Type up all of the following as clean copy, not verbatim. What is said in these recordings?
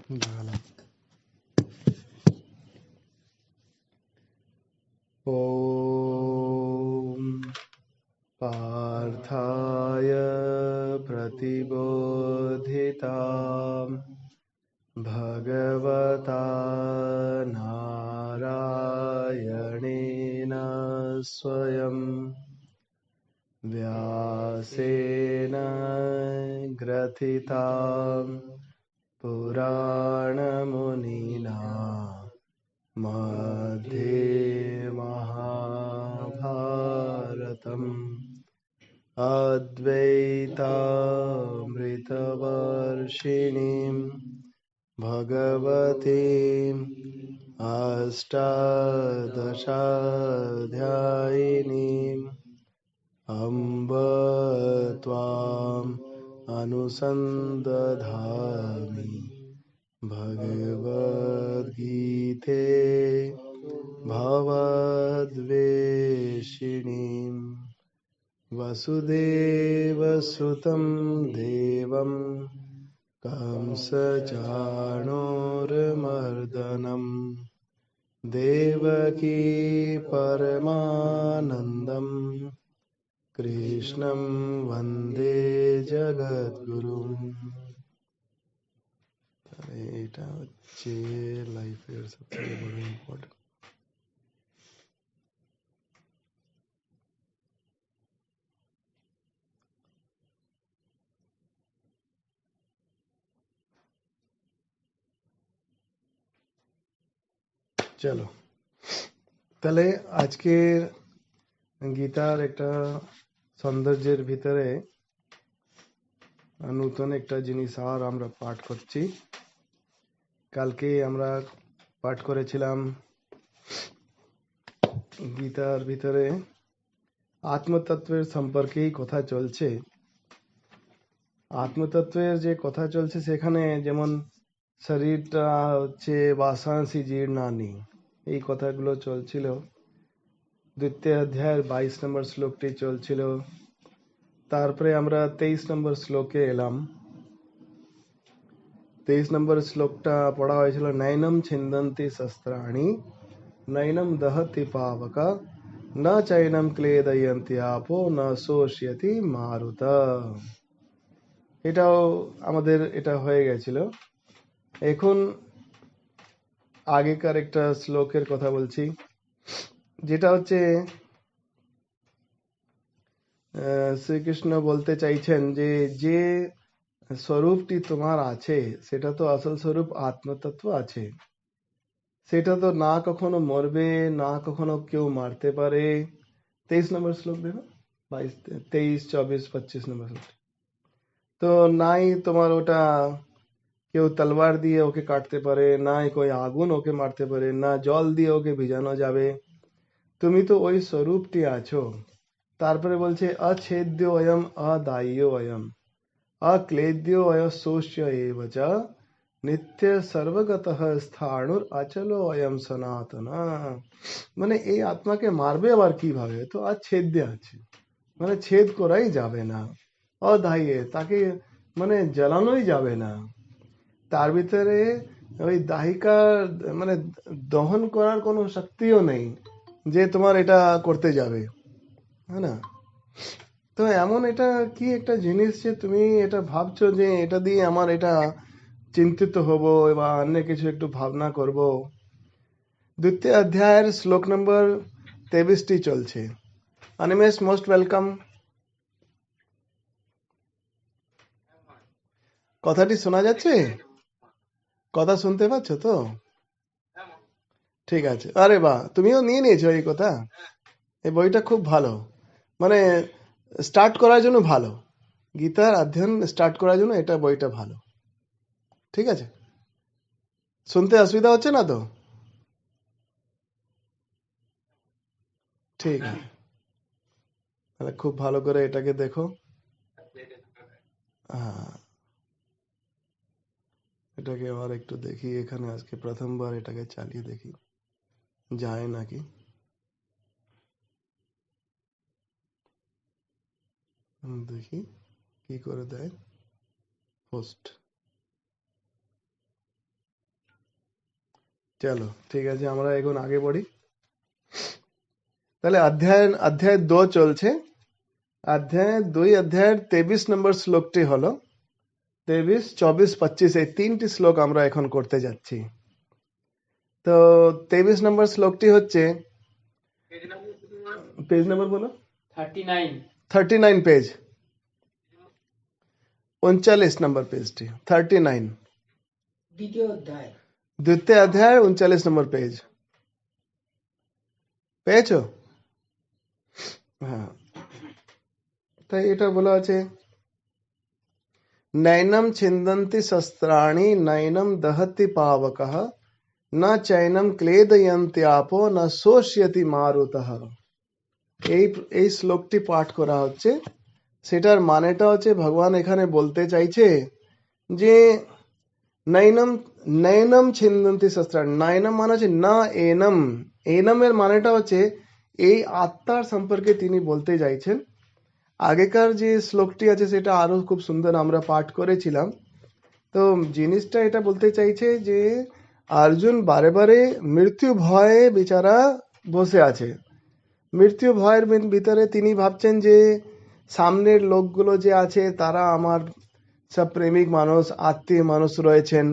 লাগালাম। ওম পার্থায় প্রতিবোধিতাম ভগবতা নারায়ণেন স্বয়ং व्यासेन ग्रथितां पुराणमुनिना मध्ये महाभारतम् अद्वैतामृतवर्षिणीं भगवतीम् अष्टादशाध्यायिनीम् अम्ब त्वाम् अनुसन्दधामि भगवद्गीते भवद्वेषिणीम् वसुदेवसुतं देवं कंसचाणूरमर्दनम् देवकी परमानन्दम् कृष्णं वन्दे जगद्गुरुम्। এটা হচ্ছে লাইফের সবথেকে বড় ইম্পর্টেন্ট। চলো তাহলে আজকের গীতার একটা সৌন্দর্যের ভিতরে নতুন একটা জিনিস আর আমরা পাঠ করছি। কালকে আমরা পাঠ করেছিলাম গীতার ভিতরে আত্মতত্ত্বের সম্পর্কেই কথা চলছে। আত্মতত্ত্বের যে কথা চলছে সেখানে যেমন শরীরটা হচ্ছে বাসাংসি জীর্ণানি, এই কথাগুলো চলছিল। দ্বিতীয় অধ্যায়ের 22 নম্বর শ্লোকটি চলছিল। তারপরে আমরা 23 নম্বর শ্লোকে এলাম। 23 নম্বর শ্লোকটা পড়া হয়েছিল, নৈনম ছিন্দন্তি শস্ত্রাণি নৈনম দহতি পাবকা ন চৈনম ক্লেদয়ন্তি আপো ন শোষ্যতি মারুত। এটাও আমাদের এটা হয়ে গেছিল। এখন আগেকার একটা শ্লোকের কথা বলছি, যেটা হচ্ছে শ্রীকৃষ্ণ বলতে চাইছেন যে যে স্বরূপটি তোমার আছে সেটা তো আসল স্বরূপ আত্মতত্ত্ব আছে। সেটা তো না কখনো মরবে, না কখনো কেউ মারতে পারে। 23 নম্বর শ্লোক দেখো, 22, 23, 24, 25 নম্বর শ্লোক। তো নাই তোমার ওটা কেউ তলোয়ার দিয়ে ওকে কাটতে পারে, না কোই আগুন ওকে মারতে পারে, না জল দিয়ে ওকে ভিজানো যাবে। তুমি তো ওই স্বরূপটি আছো। তারপরে বলছে অছেদ্য অয়ম অদাহ্য অয়ম অক্লেদ্য অয়শোষ্য এব চ নিত্য সর্বগতঃ স্থাণুর অচল অয়ম সনাতন। মানে এই আত্মাকে মারবে আবার কিভাবে? তো অচ্ছেদ্য আছে, মানে ছেদ করাই যাবে না। অদাহ্য, তাকে মানে জ্বালানোই যাবে না। তার ভিতরে ওই দাহিকা মানে দহন করার কোনো শক্তিও নেই যে তোমার এটা করতে যাবে, হ্যাঁ না? তো এমন এটা কি একটা জিনিস যে তুমি এটা ভাবছো যে এটা দিয়ে আমার এটা চিন্তিত হব বা অন্য কিছু একটু ভাবনা করব। দ্বিতীয় অধ্যায়ের শ্লোক নম্বর 23টি চলছে। Animesh, most welcome. কথাটি শোনা যাচ্ছে? কথা শুনতে পাচ্ছ তো? ঠিক আছে। আরে বাহ, তুমিও নিয়ে নিয়েছো এই কথা। এই বইটা খুব ভালো, মানে স্টার্ট করার জন্য ভালো। গীতার অধ্যয়ন স্টার্ট করার জন্য এটা বইটা ভালো। ঠিক আছে, শুনতে অসুবিধা হচ্ছে না তো? ঠিক আছে, তাহলে খুব ভালো করে এটাকে দেখো। হ্যাঁ, এটাকে আবার একটু দেখি। এখানে আজকে প্রথমবার এটাকে চালিয়ে দেখি যায় নাকি। দেখি কি করে দেয়। পোস্ট চলো ঠিক আছে, আমরা এখন আগে বড়ি। তাহলে অধ্যায় 2 চলছে। অধ্যায় 2 অধ্যায়ের 23 নম্বর শ্লোকটি হলো 23, 24, 25 এই তিনটি শ্লোক আমরা এখন করতে যাচ্ছি। তো 23 নম্বর শ্লোকটি হচ্ছে, পেজ নম্বর বলো। 39 পেজ, 39 নম্বর পেজটি, 39 দ্বিতীয় অধ্যায় 39 নম্বর পেজ পেয়েছো? হ্যাঁ, তাই এটা বলা আছে, নৈনম ছিন্দন্তি শস্ত্রাণি নৈনম দহতি পাবকঃ না চৈনম ক্লেদয়ন্ত্যাপো না শোষ্যতি মারুতঃ। এই শ্লোকটি পাঠ করা হচ্ছে। সেটার মানেটা হচ্ছে, ভগবান এখানে বলতে চাইছে যে নৈনম নৈনম ছিন্দন্তি শস্ত্রাণি, নৈনম মানে হচ্ছে না এনম, এনমের মানেটা হচ্ছে এই আত্মার সম্পর্কে তিনি বলতে চাইছেন। আগেকার যে শ্লোকটি আছে সেটা আরো খুব সুন্দর আমরা পাঠ করেছিলাম। তো জিনিসটা এটা বলতে চাইছে যে অর্জুন বারে বারে মৃত্যু ভয়ে বেচারা বসে আছে। মৃত্যু ভয়ের ভিতরে তিনি ভাবছেন যে সামনের লোকগুলো যে আছে তারা আমার সব প্রেমিক মানুষ, আত্মীয় মানুষ রয়েছেন,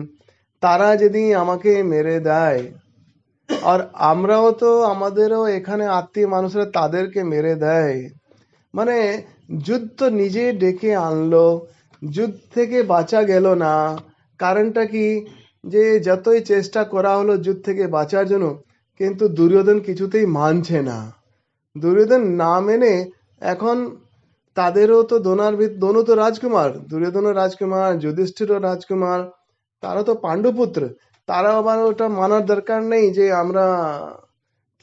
তারা যদি আমাকে মেরে দেয়, আর আমরাও তো আমাদেরও এখানে আত্মীয় মানুষরা তাদেরকে মেরে দেয়, মানে যুদ্ধ নিজে ডেকে আনলো, যুদ্ধ থেকে বাঁচা গেল না। কারণটা কি, যে যতই চেষ্টা করা হলো যুদ্ধ থেকে বাঁচার জন্য, কিন্তু দুর্যোধন কিছুতেই মানছে না। দুর্যোধন না মেনে এখন তাদেরও তো দোনো তো রাজকুমার, দুর্যোধনও রাজকুমার, যুধিষ্ঠিরও রাজকুমার, তারা তো পাণ্ডুপুত্র, তারা আবার ওটা মানার দরকার নেই যে আমরা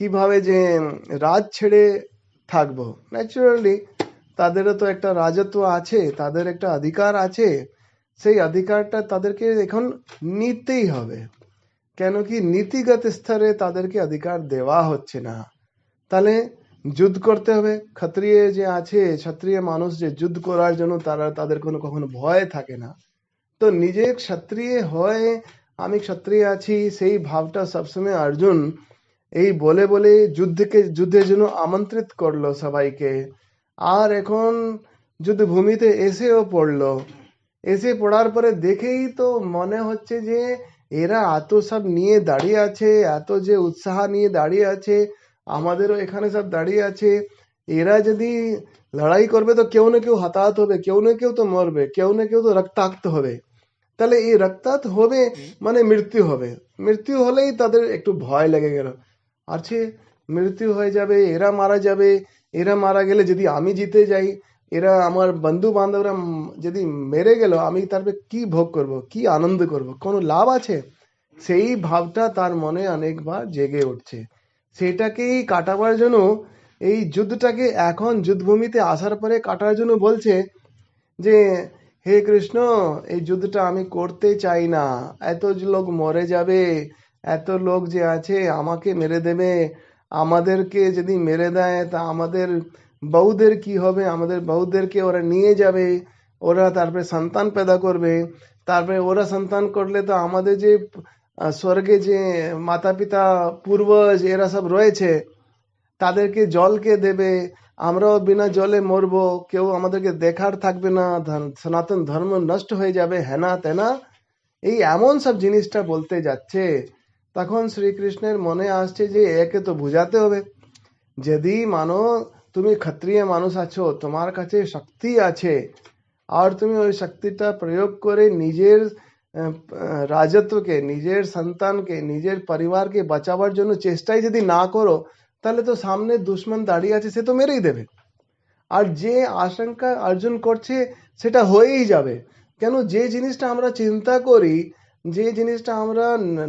কিভাবে যে রাজ ছেড়ে থাকবো। ন্যাচুরালি তাদেরও তো একটা রাজত্ব আছে, তাদের একটা অধিকার আছে, সেই অধিকারটা তাদেরকে এখন নিতেই হবে। কেন কি নীতিগত স্তরে তাদেরকে অধিকার দেওয়া হচ্ছে না। তাহলে যুদ্ধ করতে হবে। ক্ষত্রিয় যে আছে, ক্ষত্রিয় মানুষ যে যুদ্ধ করার জন্য তাদের কখনো ভয় থাকে না। তো নিজে ক্ষত্রিয় হয়ে আমি ক্ষত্রিয় আছি সেই ভাবটা সবসময় অর্জুন এই বলে বলে যুদ্ধের জন্য আমন্ত্রিত করলো সবাইকে। আর এখন যুদ্ধভূমিতে এসেও পড়লো। এসে পড়ার পরে দেখেই তো মনে হচ্ছে যে এরা এত সব নিয়ে দাঁড়িয়ে আছে, এত যে উৎসাহ নিয়ে দাঁড়িয়ে আছে, আমাদেরও এখানে সব দাঁড়িয়ে আছে। এরা যদি লড়াই করবে তো কেউ না কেউ হতাহত হবে, কেউ না কেউ তো মরবে, কেউ না কেউ তো রক্তাক্ত হবে। তাহলে এই রক্তাক্ত হবে মানে মৃত্যু হবে। মৃত্যু হলেই তাদের একটু ভয় লেগে গেল, আছে মৃত্যু হয়ে যাবে, এরা মারা যাবে, এরা মারা গেলে যদি আমি জিতে যাই, এরা আমার বন্ধু বান্ধবরা যদি মেরে গেল, আমি তারপরে কি ভোগ করব, কি আনন্দ করব, কোনো লাভ আছে? সেই ভাবটা তার মনে অনেকবার জেগে উঠছে। সেটাকেই কাটাবার জন্য এই যুদ্ধটাকে এখন যুদ্ধভূমিতে আসার পরে কাটার জন্য বলছে যে হে কৃষ্ণ, এই যুদ্ধটা আমি করতে চাই না, এত লোক মরে যাবে, এত লোক যে আছে আমাকে মেরে দেবে, আমাদেরকে যদি মেরে দেয় তা আমাদের বউদের কি হবে, আমাদের বউদেরকে ওরা নিয়ে যাবে, ওরা তারপরে সন্তান पैदा করবে, তারপরে ওরা সন্তান করলে তো আমাদের যে স্বর্গে যে মাতা পিতা পূর্বজ এরা সব রয়েছে তাদেরকে জল কে দেবে, আমরাও বিনা জলে মরবো, কেউ আমাদেরকে দেখার থাকবে না, সনাতন ধর্ম নষ্ট হয়ে যাবে, হেনা তেনা, এই এমন সব জিনিসটা বলতে যাচ্ছে। তখন শ্রীকৃষ্ণের মনে আসছে যে একে তো বুঝাতে হবে। যদি মানো তুমি ক্ষত্রিয় মানুষ আছো, তোমার কাছে শক্তি আছে, আর তুমি ওই শক্তিটা প্রয়োগ করে নিজের রাজত্বকে, নিজের সন্তানকে, নিজের পরিবারকে বাঁচাবার জন্য চেষ্টাই যদি না করো, তাহলে তো সামনে দুশ্মন দাঁড়িয়ে আছে, সে তো মেরেই দেবে। আর যে আশঙ্কা অর্জুন করছে সেটা হয়েই যাবে। কেন, যে জিনিসটা আমরা চিন্তা করি, যে জিনিসটা আমরা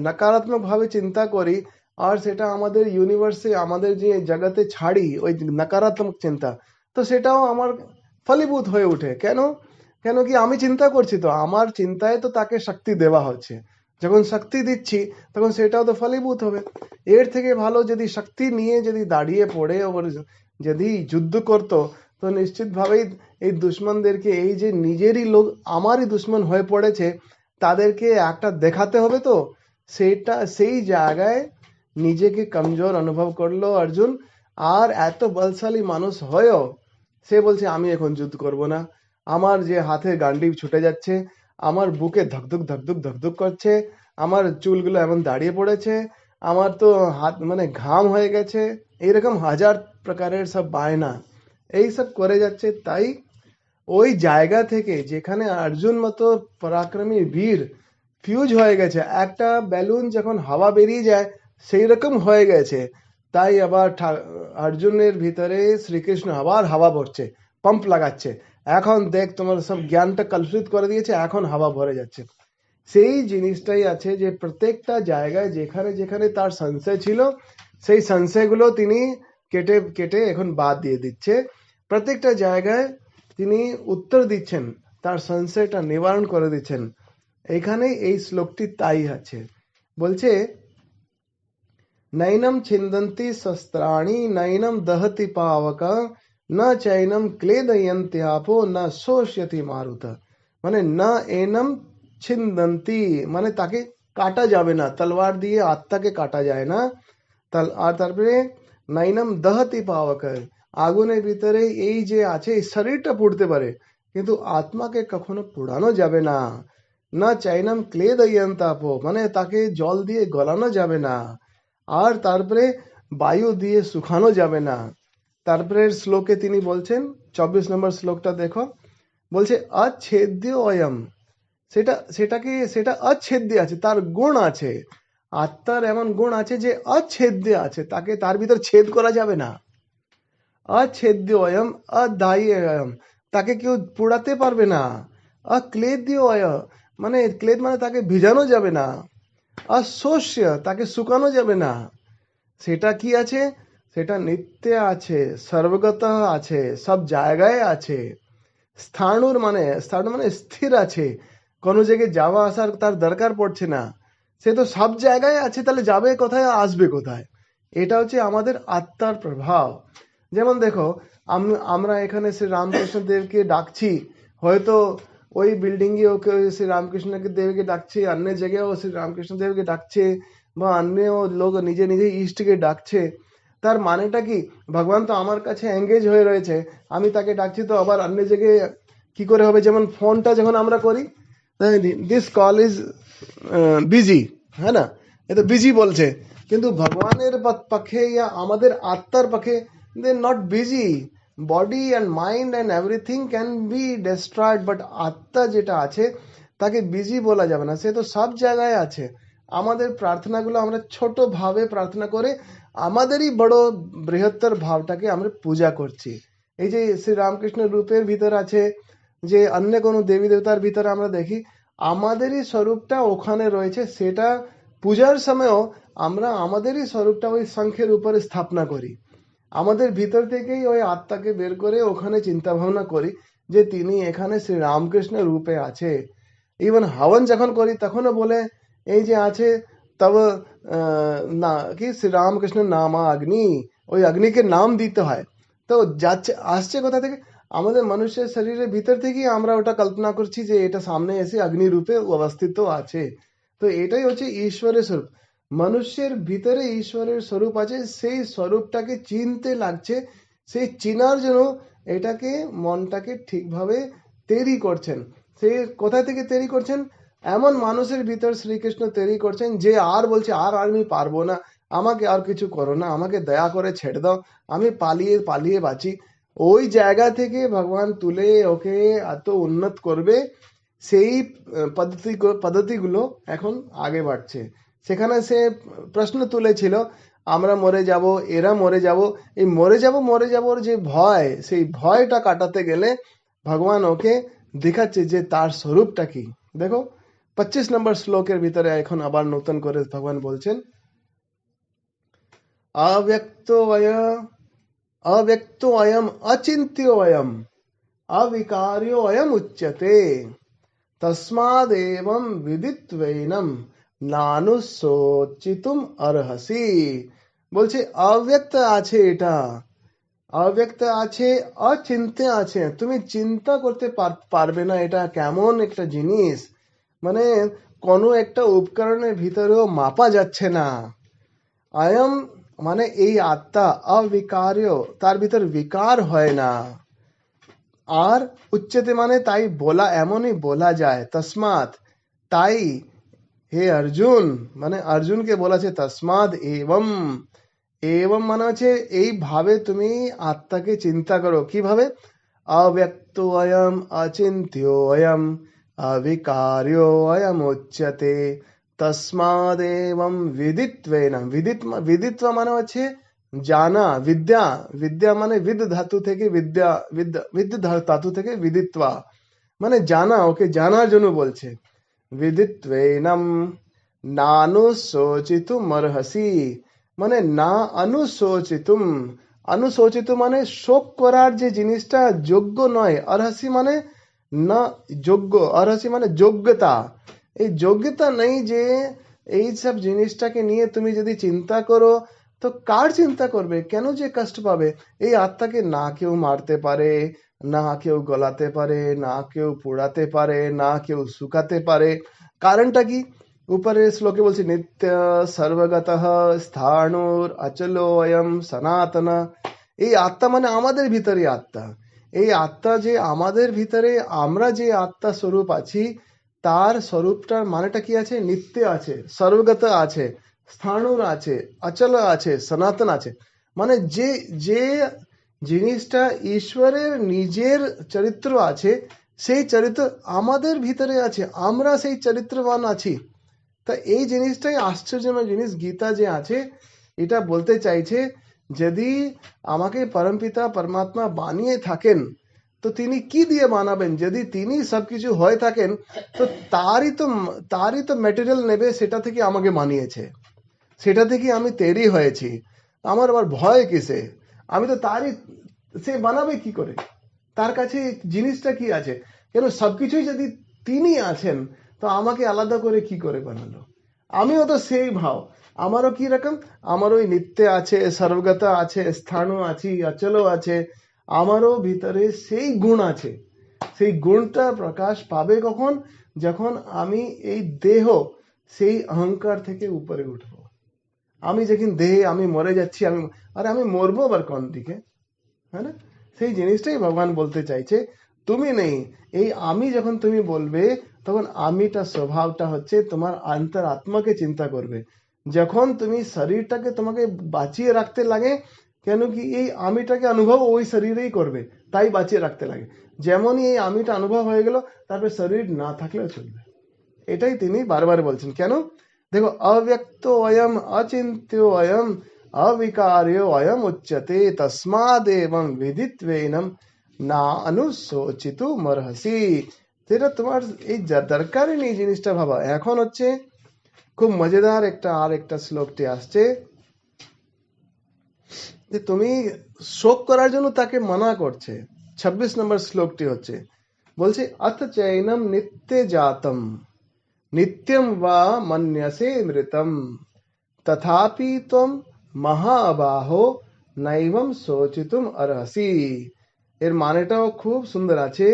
নকারাত্মক ভাবে চিন্তা করি, আর সেটা আমাদের ইউনিভার্সে, আমাদের যে জগতে ছাড়ি ওই নকারাত্মক চিন্তা, তো সেটাও আমার ফলীভূত হয়ে ওঠে। কেন, কেন কি আমি চিন্তা করছি, তো আমার চিন্তায় তো তাকে শক্তি দেওয়া হচ্ছে। যখন শক্তি দিচ্ছি তখন সেটাও তো ফলীভূত হবে। এর থেকে ভালো যদি শক্তি নিয়ে যদি দাঁড়িয়ে পড়ে ওর যদি যুদ্ধ করতো, তো নিশ্চিতভাবেই এই দুশ্মনদেরকে, এই যে নিজেরই লোক আমারই দুশ্মন হয়ে পড়েছে, তাদেরকে একটা দেখাতে হবে। তো সেটা সেই জায়গায় নিজেকে কমজোর অনুভব করলো অর্জুন। আর এত বলশালী মানুষ হয়েও সে বলছে আমি এখন যুদ্ধ করব না, আমার যে হাতে গান্ডিব ছুটে যাচ্ছে, আমার বুকে ধকধক ধকধক ধকধক করছে, আমার চুলগুলো এমন দাঁড়িয়ে পড়েছে, আমার তো হাত মানে ঘাম হয়ে গেছে, এইরকম হাজার প্রকারের সব বায়না এইসব করে যাচ্ছে। তাই ওই জায়গা থেকে যেখানে অর্জুন মতো পরাক্রমী বীর ফিউজ হয়ে গেছে, একটা বেলুন যখন হাওয়া বেরিয়ে যায় সেই রকম হয়ে গেছে। তাই আবার অর্জুনের ভিতরে শ্রীকৃষ্ণ আবার হাওয়া ভরছে, পাম্প লাগাচ্ছে। এখন দেখ তোমার সব জ্ঞানটা কলুষিত করে দিয়েছে, এখন হাওয়া ভরে যাচ্ছে। সেই জিনিসটাই আছে যে প্রত্যেকটা জায়গায় যেখানে যেখানে তার সংশয় ছিল সেই সংশয়গুলো তিনি কেটে কেটে এখন বাদ দিয়ে দিচ্ছে। প্রত্যেকটা জায়গায় তিনি উত্তর দিচ্ছেন, তার সংশয়টা নিবারণ করে দিচ্ছেন। এখানে এই শ্লোকটি তাই আছে। বলছে নৈনম ছিন্দন্তি শস্ত্রাণি নৈনম দহতি পাবক ন চৈনম ক্লেদয়ন্ত্যাপো ন শোষ্যতি মারুত। মানে না এনম ছিন্দন্তি মানে তাকে কাটা যাবে না, তলোয়ার দিয়ে আত্মাকে কাটা যায় না। আর তারপরে নৈনম দহতি পাবক, আগুনের ভিতরে এই যে আছে এই শরীরটা পুড়তে পারে কিন্তু আত্মাকে কখনো পোড়ানো যাবে না। না চাইনাম ক্লেদয়ন্তাপো মানে তাকে জল দিয়ে গলানো যাবে না। আর তারপরে বায়ু দিয়ে শুকানো যাবে না। তারপরে শ্লোকে তিনি বলছেন, 24 নম্বর শ্লোকটা দেখো, বলছে অচ্ছেদ্য অয়ম। সেটা অচ্ছেদ্য আছে, তার গুণ আছে। আত্মার এমন গুণ আছে যে অচ্ছেদ্য আছে, তাকে তার ভিতর ছেদ করা যাবে না। অচ্ছেদ্য অয়ম অদায়ী অয়ম, তাকে কেউ পোড়াতে পারবে না। অক্লেদ্য অয় মানে ক্লেদ মানে তাকে ভিজানো যাবে না। অশোষ্য তাকে শুকানো যাবে না। সেটা কি আছে? সেটা নিত্য আছে, সর্বগত আছে, সব জায়গায় আছে। স্থাণুর মানে স্থির আছে, কোনো জায়গায় যাওয়া আসার তার দরকার পড়ছে না। সে তো সব জায়গায় আছে, তাহলে যাবে কোথায়, আসবে কোথায়? এটা হচ্ছে আমাদের আত্মার প্রভাব। যেমন দেখো, আমরা এখানে শ্রী রামকৃষ্ণ দেবকে ডাকছি, হয়তো ওই বিল্ডিং এ ওকে শ্রী রামকৃষ্ণ দেবকে ডাকছে, অন্য জায়গায়ও শ্রী রামকৃষ্ণ দেবকে ডাকছে, বা অন্য লোক নিজে নিজে ইষ্টকে ডাকছে। তার মানেটা কি? ভগবান তো আমার কাছে এঙ্গেজ হয়ে রয়েছে, আমি তাকে ডাকছি, তো আবার অন্য জায়গায় কি করে হবে? যেমন ফোনটা যখন আমরা করি, দিস কল ইজ বিজি, হ্যাঁ না, এ তো বিজি বলছে, কিন্তু ভগবানের পক্ষে ইয়া আমাদের আত্মার পক্ষে they not busy. Body and mind and everything can be destroyed, but আত্মা যেটা আছে তাকে বিজি বলা যাবে না, সে তো সব জায়গায় আছে। আমাদের প্রার্থনাগুলো আমরা ছোট ভাবে প্রার্থনা করে আমাদেরই বড় বৃহত্তর ভাবটাকে আমরা পূজা করছি। এই যে শ্রী রামকৃষ্ণ রূপের ভিতর আছে, যে অন্য কোনো দেবী দেবতার ভিতরে আমরা দেখি আমাদেরই স্বরূপটা ওখানে রয়েছে, সেটা পূজার সময়ও আমরা আমাদেরই স্বরূপটা ওই শঙ্খের উপরে স্থাপনা করি। আমাদের ভিতর থেকেই ওই আত্মাকে বের করে ওখানে চিন্তা ভাবনা করি যে তিনি এখানে শ্রী রামকৃষ্ণ রূপে আছে। ইভেন হবন যখন করি তখনও বলে এই যে আছে তব না কি শ্রী রামকৃষ্ণ নামা অগ্নি, ওই অগ্নিকে নাম দিতে হয়। তো যাচ্ছে আসছে কোথা থেকে? আমাদের মানুষের শরীরের ভিতর থেকেই আমরা ওটা কল্পনা করছি যে এটা সামনে এসে অগ্নি রূপে অবস্থিত আছে। তো এটাই হচ্ছে ঈশ্বরের স্বরূপ। মানুষের ভিতরে ঈশ্বরের স্বরূপ আছে, সেই স্বরূপটাকে চিনতে লাগছে। সেই চিনার জন্য এটাকে মনটাকে ঠিকভাবে তৈরি করছেন। সে কোথা থেকে তৈরি করছেন? এমন মানুষের ভিতর শ্রীকৃষ্ণ তৈরি করছেন যে আর বলছে আর আমি পারবো না, আমাকে আর কিছু করো না, আমাকে দয়া করে ছেড়ে দাও, আমি পালিয়ে পালিয়ে বাঁচি। ওই জায়গা থেকে ভগবান তুলে ওকে এত উন্নত করবে, সেই পদ্ধতিগুলো এখন আগে বাড়ছে। সেখানে সে প্রশ্ন তুলেছিল আমরা মরে যাব, এরা মরে যাব, এই মরে যাবর যে ভয়, সেই ভয়টা কাটাতে গেলে ভগবান ওকে দেখাচ্ছে যে তার স্বরূপটা কি। দেখো 25 নম্বর শ্লোকের ভিতরে এখন আবার নতুন করে ভগবান বলছেন अव्यक्तो अयम अचिन्त्यो अयम अविकार्यो अयम उच्यते तस्मादेवं विदित्वैनं নানুশোচিতুম অর্হসি। বলছে অব্যক্ত আছে, এটা অব্যক্ত আছে, অচিন্ত্য আছে, তুমি চিন্তা করতে পারবে না এটা কেমন একটা জিনিস। মানে কোনো একটা উপকরণের ভিতরেও মাপা যাচ্ছে না। আয়ম মানে এই আত্মা অবিকার্য, তার ভিতর বিকার হয় না। আর উচ্চতে মানে তাই বলা, এমনই বলা যায়। তসমাৎ তাই হে অর্জুন, মানে অর্জুনকে বলেছে তসমাদ এবম। এবম মানে হচ্ছে এইভাবে তুমি আত্মাকে চিন্তা করো। কিভাবে? अव्यक्त अयम अचिन्त्यो अयम अविकार्यो अयम उच्यते तस्मादेवं विदित्वेन। विदित्व মানে হচ্ছে জানা, বিদ্যা। বিদ্যা মানে বিদ ধাতু থেকে বিদ্যা, বিদ ধাতু থেকে বিদিত্বা মানে জানা, ওকে জানার জন্য বলছে। विदित्वेनम नानुशोचितुमर्हसि মানে না অনুশোচিতুম। অনুশোচিত মানে শোক করার যে জিনিসটা যোগ্য নয়। অর্হসি মানে না যোগ্য, অর্হসি মানে যোগ্যতা। এই যোগ্যতা নেই যে এই সব জিনিসটাকে নিয়ে তুমি যদি চিন্তা করো, তো কার চিন্তা করবে? কেন যে কষ্ট পাবে? এই আত্মাকে না কেউ মারতে পারে, না কেউ গলাতে পারে, না কেউ পোড়াতে পারে, না কেউ শুকাতে পারে। কারণটা কি? উপরের শ্লোকে বলছে নিত্য সর্বগতঃ স্থাণুর অচলো অয়ম সনাতন। এই আত্মা মানে আমাদের ভিতরে আত্মা। এই আত্মা যে আমাদের ভিতরে, আমরা যে আত্মা স্বরূপ আছি, তার স্বরূপটার মানেটা কি আছে? নিত্য আছে, সর্বগত আছে, স্থাণুর আছে, অচল আছে, সনাতন আছে। মানে যে যে জিনিসটা ঈশ্বরের নিজের চরিত্র আছে, সেই চরিত্র আমাদের ভিতরে আছে, আমরা সেই চরিত্রবান আছি। তা এই জিনিসটাই আশ্চর্যজনক জিনিস। গীতা যে আছে এটা বলতে চাইছে, যদি আমাকে পরমপিতা পরমাত্মা বানিয়ে থাকেন, তো তিনি কি দিয়ে বানাবেন? যদি তিনি সবকিছু হয়ে থাকেন, তো তারই তো ম্যাটেরিয়াল নেবে, সেটা থেকে আমাকে বানিয়েছে, সেটা থেকে আমি তৈরি হয়েছি। আমার আবার ভয় কিসে? আমি তো তারই, সে বানাবে কি করে? তার কাছে জিনিসটা কি আছে? কেন সবকিছুই যদি তিনি আছেন, তো আমাকে আলাদা করে কি করে বানালো? আমিও তো সেই ভাব। আমারও কি রকম? আমারও ওই নিত্য আছে, সর্বগত আছে, স্থানও আছি, অচলও আছে। আমারও ভিতরে সেই গুণ আছে। সেই গুণটা প্রকাশ পাবে কখন? যখন আমি এই দেহ, সেই অহংকার থেকে উপরে উঠবো। আমি যখন দেহে আমি মরে যাচ্ছি, আরে আমি মরবো আবার কোন দিকে? হ্যাঁ না? সেই জিনিসটাই ভগবান বলতে চাইছে। তুমি নেই, এই আমি যখন তুমি বলবে, তখন আমিটা স্বভাবটা হচ্ছে তোমার অন্তর আত্মাকে চিন্তা করবে। যখন তুমি শরীরটাকে তোমাকে বাঁচিয়ে রাখতে লাগে, কেন কি এই আমিটাকে অনুভব ওই শরীরেই করবে, তাই বাঁচিয়ে রাখতে লাগে। যেমনই এই আমিটা অনুভব হয়ে গেল, তারপরে শরীর না থাকলেও চলবে। এটাই তিনি বারবার বলছেন। কেন? দেখো, অব্যক্ত অয়ম অচিন্ত্য অয়ম अविकार्य अयम उच्यते तस्मादेवं विदित्वेनं না অনুশোচিতু মরহসি। যেটা তোমার এই দরকারই নেই জিনিসটা ভাবা। এখন হচ্ছে খুব মজাদার একটা শ্লোকটি আসছে, যে তুমি শোক করার জন্য তাকে মানা করছে। 26 নম্বর শ্লোকটি হচ্ছে, বলছে অথ চৈনম নিত্য জাতম নিত্যম বা মন্যসে মৃতম তথাপি ত্বম মহাবাহো নৈবম শোচিতুম অর্হসি। এর মানেটাও খুব সুন্দর আছে।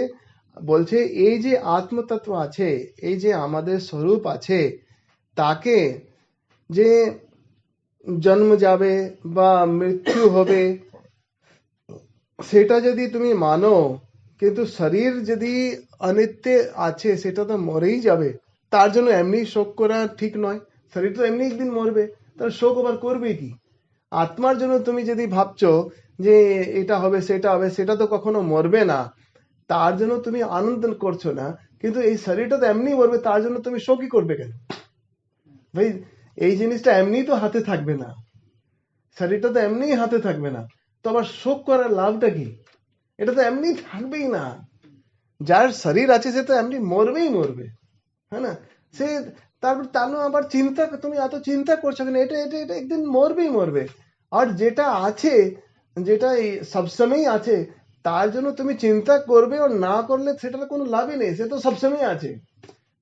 বলছে এই যে আত্মতত্ত্ব আছে, এই যে আমাদের স্বরূপ আছে, তাকে যে জন্ম যাবে বা মৃত্যু হবে, সেটা যদি তুমি মানো, কিন্তু শরীর যদি অনিত্য আছে, সেটা তো মরেই যাবে। তার জন্য এমনি শোক করা ঠিক নয়। শরীর তো এমনি একদিন মরবে, তার শোক আবার করবে কি? আত্মার জন্য তুমি যদি ভাবছো যে এটা হবে সেটা হবে, সেটা তো কখনো মরবে না, তার জন্য তুমি আনন্দ করছো না। কিন্তু এই শরীরটা তো এমনি মরবে, তার জন্য তুমি শোকই করবে কেন? ভাই, এই জিনিসটা এমনি তো হাতে থাকবে না, শরীরটা তো এমনি হাতে থাকবে না, তো আবার শোক করার লাভটা কি? এটা তো এমনি থাকবেই না। যার শরীর আছে সে তো এমনি মরবেই মরবে, হ্যাঁ না? সে তারপর তার আবার চিন্তা, তুমি এত চিন্তা করছো কেন? এটা এটা এটা একদিন মরবেই মরবে। আর যেটা আছে, যেটা সবসময় আছে, তার জন্য তুমি চিন্তা করবে, ও না করলে সেটার কোনো লাভই নেই। সে তো সবসময় আছে।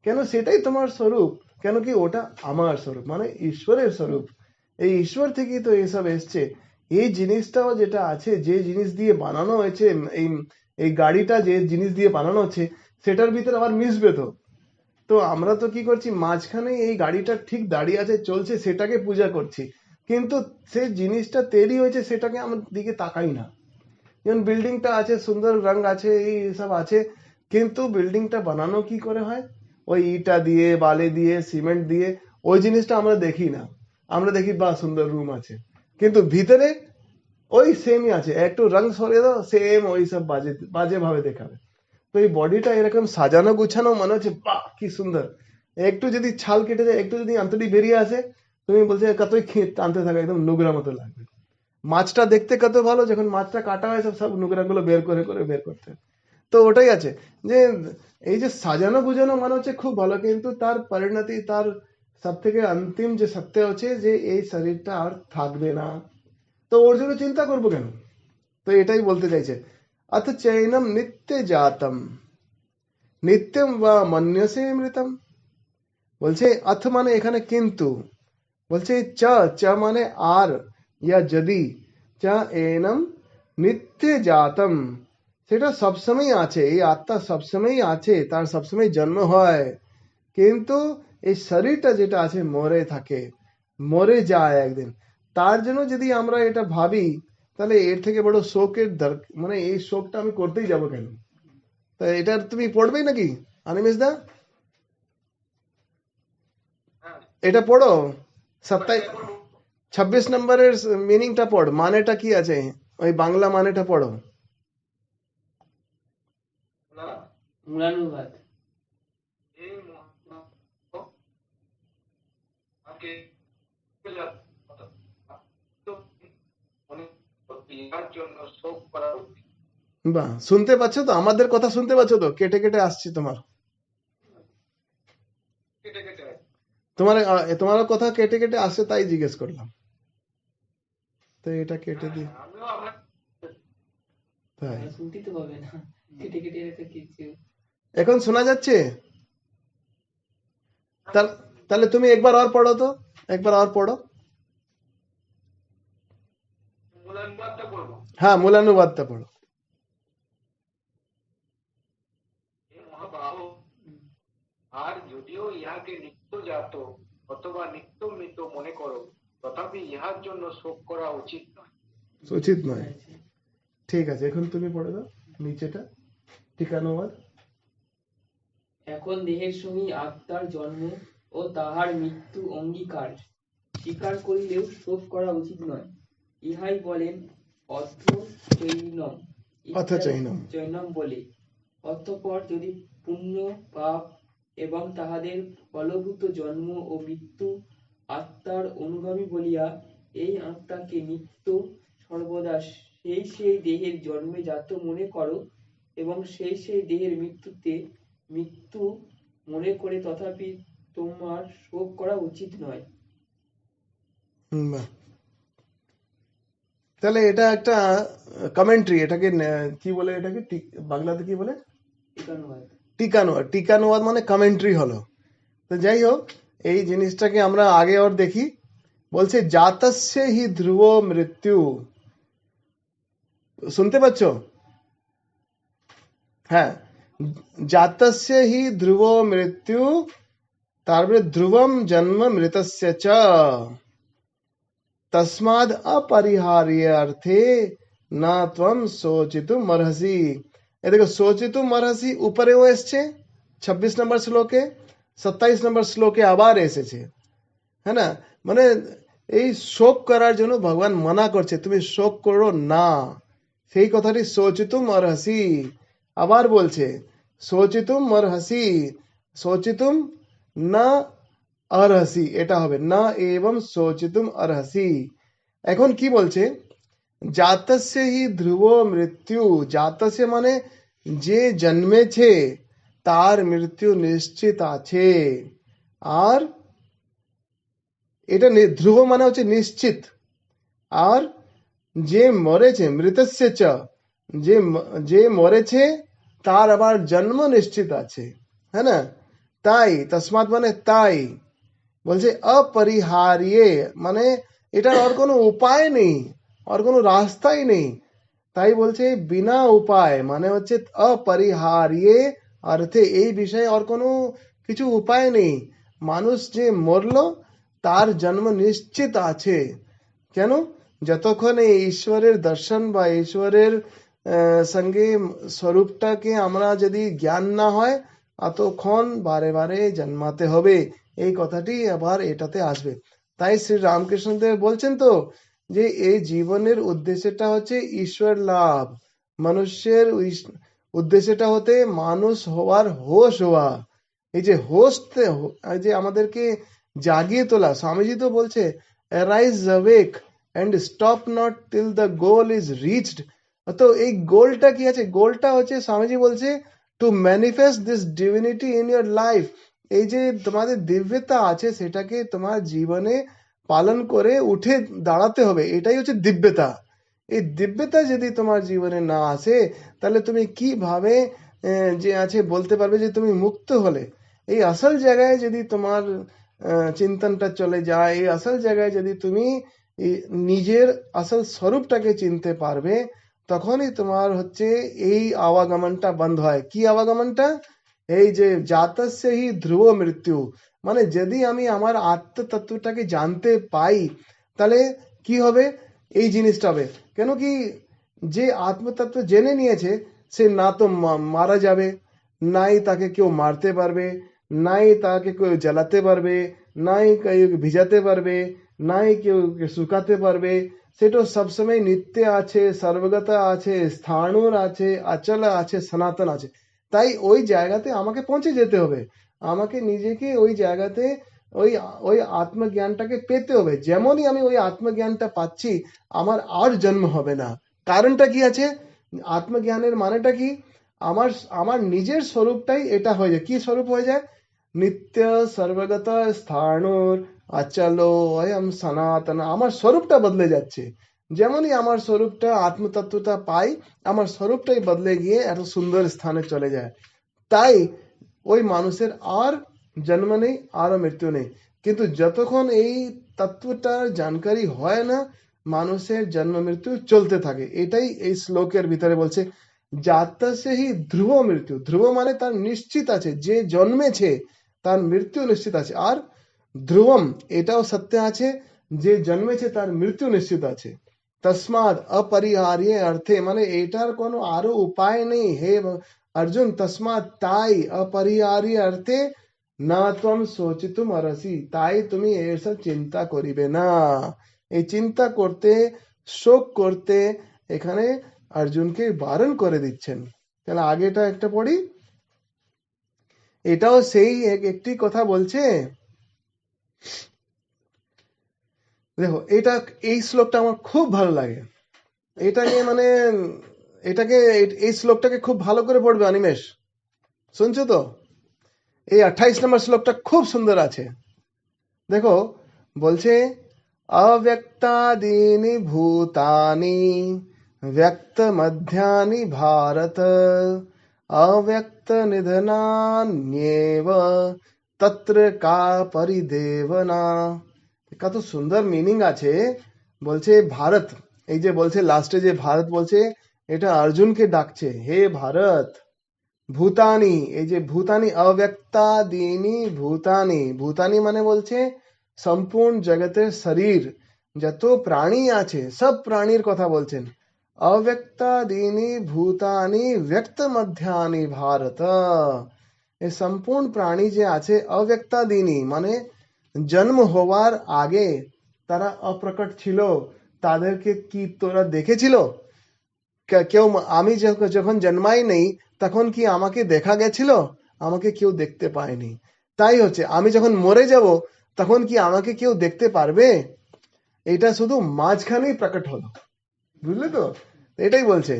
কেন? সেটাই তোমার স্বরূপ। কেন কি? ওটা আমার স্বরূপ, মানে ঈশ্বরের স্বরূপ। এই ঈশ্বর থেকেই তো এসব এসছে। এই জিনিসটাও যেটা আছে, যে জিনিস দিয়ে বানানো হয়েছে, এই এই গাড়িটা যে জিনিস দিয়ে বানানো হচ্ছে, সেটার ভিতরে আবার মিশবে তো। তো আমরা তো কি করছি, মাঝখানে এই গাড়িটা ঠিক দাঁড়িয়ে আছে চলছে সেটাকে পূজা করছি, কিন্তু সে জিনিসটা তৈরি হয়েছে সেটাকে আমার দিকে তাকাই না। যেমন বিল্ডিংটা আছে, সুন্দর রং আছে, এই সব আছে, কিন্তু বিল্ডিংটা বানানো কি করে হয়, ওই ইটা দিয়ে, বালি দিয়ে, সিমেন্ট দিয়ে, ওই জিনিসটা আমরা দেখি না। আমরা দেখি বাহ সুন্দর রুম আছে, কিন্তু ভিতরে ওই সেমই আছে, একটু রং সরিয়ে দাও সেম ওই সব বাজে বাজে ভাবে দেখাবে। তো এই বডিটা এরকম সাজানো গুছানো মনে হচ্ছে বাহ কি সুন্দর, একটু যদি ছাল কেটে যায়, একটু যদি আন্তরি বেরিয়ে আসে, তুমি বলছে কতই টানতে থাকা, একদম নোংরা মতো লাগবে। মাছটা দেখতে কত ভালো, যখন মাছটা কাটা হয় সব সব নোংরা গুলো বের করে করে বের করতে হয়। তো ওটাই আছে যে এই যে সাজানো গুজানো মানে হচ্ছে খুব ভালো, কিন্তু তার পরিণতি, তার সব থেকে অন্তিম যে সত্য হচ্ছে যে এই শরীরটা আর থাকবে না। তো ওর জন্য চিন্তা করবো কেন? তো এটাই বলতে চাইছে, অথ চৈনম নিত্য জাতম নিত্যম বা মন্যসে মৃতম। বলছে অথ মানে এখানে কিন্তু, বলছে চ, চ মানে আর, ইয়া যদি, চ এনম নিত্য জাতম, সেটা সবসময় আছে, এই আত্মা সবসময় আছে, তার সবসময় জন্ম হয়, কিন্তু এই শরীরটা যেটা আছে মরে থাকে, মরে যায় একদিন। তার জন্য যদি আমরা এটা ভাবি, তাহলে এর থেকে বড় শোকের মানে এই শোকটা আমি করতেই যাব কেন? তা এটা তুমি পড়বেই নাকি অনিমেষ দা? এটা পড়ো, 26 নম্বরের মিনিংটা পড়, মানেটা কি আছে, ওই বাংলা মানেটা পড়ো। মূলানুবাদ। বাহ, শুনতে পাচ্ছ তো? আমাদের কথা শুনতে পাচ্ছ তো? কেটে কেটে আসছে তোমার, তোমার তোমার কথা কেটে কেটে আসছে, তাই জিজ্ঞেস করলাম। তো এটা কেটে দিই, তাই শুনতেই তো পাবে না, কেটে কেটে রেখে কিছু। এখন শোনা যাচ্ছে? তাহলে তুমি একবার আর পড়ো তো, একবার আর পড়ো। হ্যাঁ, মূলানুবাদটা পড়ো। আর যদিও ইহাকে নিত্য জাত অথবা নিত্য মৃত মনে করো, তথাপি ইহার জন্য শোক করা উচিত নয়। উচিত নয়, ঠিক আছে, এখন তুমি পড়ে দাও নিচেটা, ঠিকানুবাদ। এখন দেহের সঙ্গে আত্মার জন্ম ও তাহার মৃত্যু অঙ্গীকার স্বীকার করিলেও শোক করা উচিত নয়, ইহাই বলেন অর্থ চৈনম অথ চৈনম। চৈনম বলে। অতঃপর যদি পুণ্য পাপ এবং তাহাদের ফলভূত জন্ম ও মৃত্যু আত্মার অনুগামী বলিয়া এই আত্মাকে নিত্য সর্বদা সেই সেই দেহের জন্মে জাত মনে করো এবং সেই সেই দেহের মৃত্যুতে মৃত্যু মনে করে, তথাপি তোমার শোক করা উচিত নয়। বাহ, তাহলে এটা একটা কমেন্ট্রি, এটাকে কি বলে, এটাকে বাংলাতে কি বলে? টিকানুবাদ। টিকানুবাদ মানে কমেন্ট্রি হলো। তো যাই হোক, এই জিনিসটাকে আমরা আগে ওর দেখি। বলছে জাতস্য হি ধ্রুব মৃত্যু, শুনতে পাচ্ছ? হ্যাঁ, জাতস্য হি ধ্রুব মৃত্যু, তারপরে ধ্রুবম জন্ম মৃতস্য চ, তস্মাদ অপরিহার্যর্থে না ত্বম শোচিতুম অর্হসি। এ দেখো, শোচিতুম অর্হসি উপরেও এসছে 26 নম্বর শ্লোকে, 27 নম্বর শ্লোকে আবার এসেছে, হ্যাঁ না? মানে এই শোক করার জন্য ভগবান মানা করছে, তুমি শোক করো না, সেই কথাটি শোচিতুম অর্হসি। আবার বলছে শোচিতুম অর্হসি, শোচিতুম না অর্হসি, এটা হবে না এবং শোচিতুম অর্হসি। এখন কি বলছে? জাতস্য হি ধ্রুব মৃত্যু, জাতস্য মানে যে জন্মেছে তার মৃত্যু নিশ্চিত আছে। আর এটা ধ্রুব মানে হচ্ছে নিশ্চিত, আর যে মরেছে মৃতস্য চ, যে মরেছে তার আবার জন্ম নিশ্চিত আছে, হ্যাঁ না? তাই তসমাৎ মানে তাই, বলছে অপরিহার্য মানে এটার আর কোনো উপায় নেই, আর কোনো রাস্তাই নেই। তাই বলছে বিনা উপায় মানে হচ্ছে অপরিহার্য, অর্থে এই বিষয়ে আর কোনো কিছু উপায় নেই। মানুষ যে মরলো তার জন্ম নিশ্চিত আছে। কেন? যতক্ষণ এই ঈশ্বরের দর্শন বা ঈশ্বরের সঙ্গে স্বরূপটাকে আমরা যদি জ্ঞান না হয় ততক্ষণ বারে বারে জন্মাতে হবে। এই কথাটি আবার এটাতে আসবে। তাই শ্রী রামকৃষ্ণদেব বলছেন তো যে এই জীবনের উদ্দেশ্যটা হচ্ছে ঈশ্বর লাভ। মানুষের উদ্দেশ্যটা হতে মানুষ হওয়ার হোশ হওয়া। এই যে হোশ যে আমাদেরকে জাগিয়ে তোলা, স্বামীজি তো বলছে arise awake and stop not till the goal is reached. তো এই গোলটা কি আছে? গোলটা হচ্ছে স্বামীজি বলছে two manifest this divinity in your life. এই যে তোমাদের দিব্যতা আছে সেটাকে তোমার জীবনে পালন করে উঠে দাঁড়াতে হবে, এটাই হচ্ছে দিব্যতা। এই দিব্যতা যদি তোমার জীবনে না আসে তাহলে তুমি কিভাবে যে আছে বলতে পারবে যে তুমি মুক্ত হলে? এই আসল জায়গায় যদি তোমার চিন্তনটা চলে যায়, এই আসল জায়গায় যদি তুমি নিজের আসল স্বরূপটাকে চিনতে পারবে, তখনই তোমার হচ্ছে এই আওয়াগমনটা বন্ধ হয়। কি আওয়াগমনটা? এই যে জাতস্যহি ধ্রুব মৃত্যু, মানে যদি আমি আমার আত্মতত্ত্বটাকে জানতে পাই তাহলে কি হবে? এই জিনিসটা হবে। কেন কি যে আত্মতত্ত্ব জেনে নিয়েছে সে না তো মারা যাবে, নাই তাকে কেউ মারতে পারবে, নাই তাকে কেউ জ্বালাতে পারবে, নাই কেউ ভিজাতে পারবে, নাই কেউ শুকাতে পারবে। সেটা সবসময় নিত্য আছে, সর্বগতা আছে, স্থাণুর আছে, অচল আছে, সনাতন আছে। তাই ওই জায়গাতে আমাকে পৌঁছে যেতে হবে। আমাকে নিজেকে ওই জায়গাতে ওই ওই আত্মজ্ঞানটাকে পেতে হবে। যেমনই আমি ওই আত্মজ্ঞানটা পাচ্ছি আমার আর জন্ম হবে না। কারণটা কি আছে? আত্মজ্ঞানের মানেটা কি? আমার আমার নিজের স্বরূপটাই এটা হয়ে যায়। কি স্বরূপ হয়ে যায়? নিত্য সর্বগত স্থাণুর অচল অয়ম সনাতন। আমার স্বরূপটা বদলে যাচ্ছে। যেমনই আমার স্বরূপটা আত্মতত্ত্বটা পাই, আমার স্বরূপটাই বদলে গিয়ে এত সুন্দর স্থানে চলে যায়। তাই ওই মানুষের আর জন্ম নেই, আর মৃত্যু নেই। কিন্তু যতক্ষণ এই তত্ত্বটার জানকারি হয় না, মানুষের জন্ম মৃত্যু চলতে থাকে। এটাই এই শ্লোকের ভিতরে বলছে জাতস্যহি ধ্রুব মৃত্যু। ধ্রুব মানে তার নিশ্চিত আছে, যে জন্মেছে তার মৃত্যু নিশ্চিত আছে। আর ধ্রুবম এটাও সত্য আছে, যে জন্মেছে তার মৃত্যু নিশ্চিত আছে। তস্মাদ অপরিহার্য অর্থে, মানে এটার কোনো আরো উপায় নেই হে অর্জুন। তস্মাৎ তাই অপরিহার্য অর্থে না ত্বম শোচিতুম অরসি, তাই তুমি এসব চিন্তা করিবে না। এই চিন্তা করতে, শোক করতে এখানে অর্জুনকে বারণ করে দিচ্ছেন। তাহলে আগেটা একটা পড়ি। এটাও সেই একটি কথা বলছে। দেখো এটা, এই শ্লোকটা আমার খুব ভালো লাগে। এটাকে মানে এটাকে এই শ্লোকটাকে খুব ভালো করে পড়বে অনিমেষ। শুনছো তো? এই 28 নম্বর শ্লোকটা খুব সুন্দর আছে। দেখো বলছে अव्यक्तादीनि भूतानि व्यक्त मध्यानि भारत अव्यक्त निधनान्येव तत्र का परिदेवना। কত সুন্দর মিনিং আছে। বলছে ভারত, এই যে বলছে লাস্টে যে ভারত বলছে, এটা অর্জুনকে ডাকছে, হে ভারত। ভূতানি, এই যে ভূতানি, অব্যক্তাদীনি ভূতানি। ভূতানি মানে বলছে সম্পূর্ণ জগতের শরীর, যত প্রাণী আছে সব প্রাণীর কথা বলছেন। অব্যক্তাদীনি ভূতানি ব্যক্ত মধ্যানি ভারত। এই সম্পূর্ণ প্রাণী যে আছে, অব্যক্তাদীনি মানে জন্ম হওয়ার আগে তারা অপ্রকট ছিল। তাদেরকে কি তোরা দেখেছিল? কেউ, আমি যখন জন্মাই নেই তখন কি আমাকে দেখা গেছিল? আমাকে কেউ দেখতে পায়নি। তাই হচ্ছে আমি যখন মরে যাব তখন কি আমাকে কেউ দেখতে পারবে? এটা শুধু মাঝখানেই প্রকট হলো। বুঝলে তো? এটাই বলছে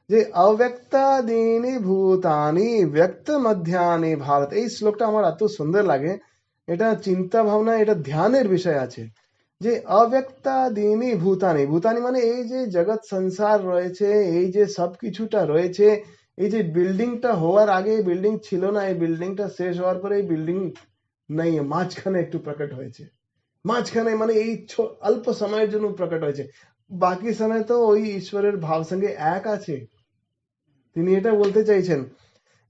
যে অব্যক্তাদীনি ভূতানি ব্যক্ত মধ্যানি ভারত। এই শ্লোকটা আমার এত সুন্দর লাগে। এটা চিন্তা ভাবনা, এটা ধ্যানের বিষয় আছে যে অব্যক্তাদীনি ভূতানি। ভূতানি মানে এই যে জগৎ সংসার রয়েছে, এই যে সবকিছুটা রয়েছে, এই যে বিল্ডিংটা হওয়ার আগে বিল্ডিং ছিল না, এই বিল্ডিংটা শেষ হওয়ার পরে এই বিল্ডিং নেই, মাঝখানে একটু প্রকট হয়েছে। মাঝখানে মানে এই অল্প সময়ের জন্য প্রকট হয়েছে, বাকি সময় তো ওই ঈশ্বরের ভাব সঙ্গে এক আছে। তিনি এটা বলতে চাইছেন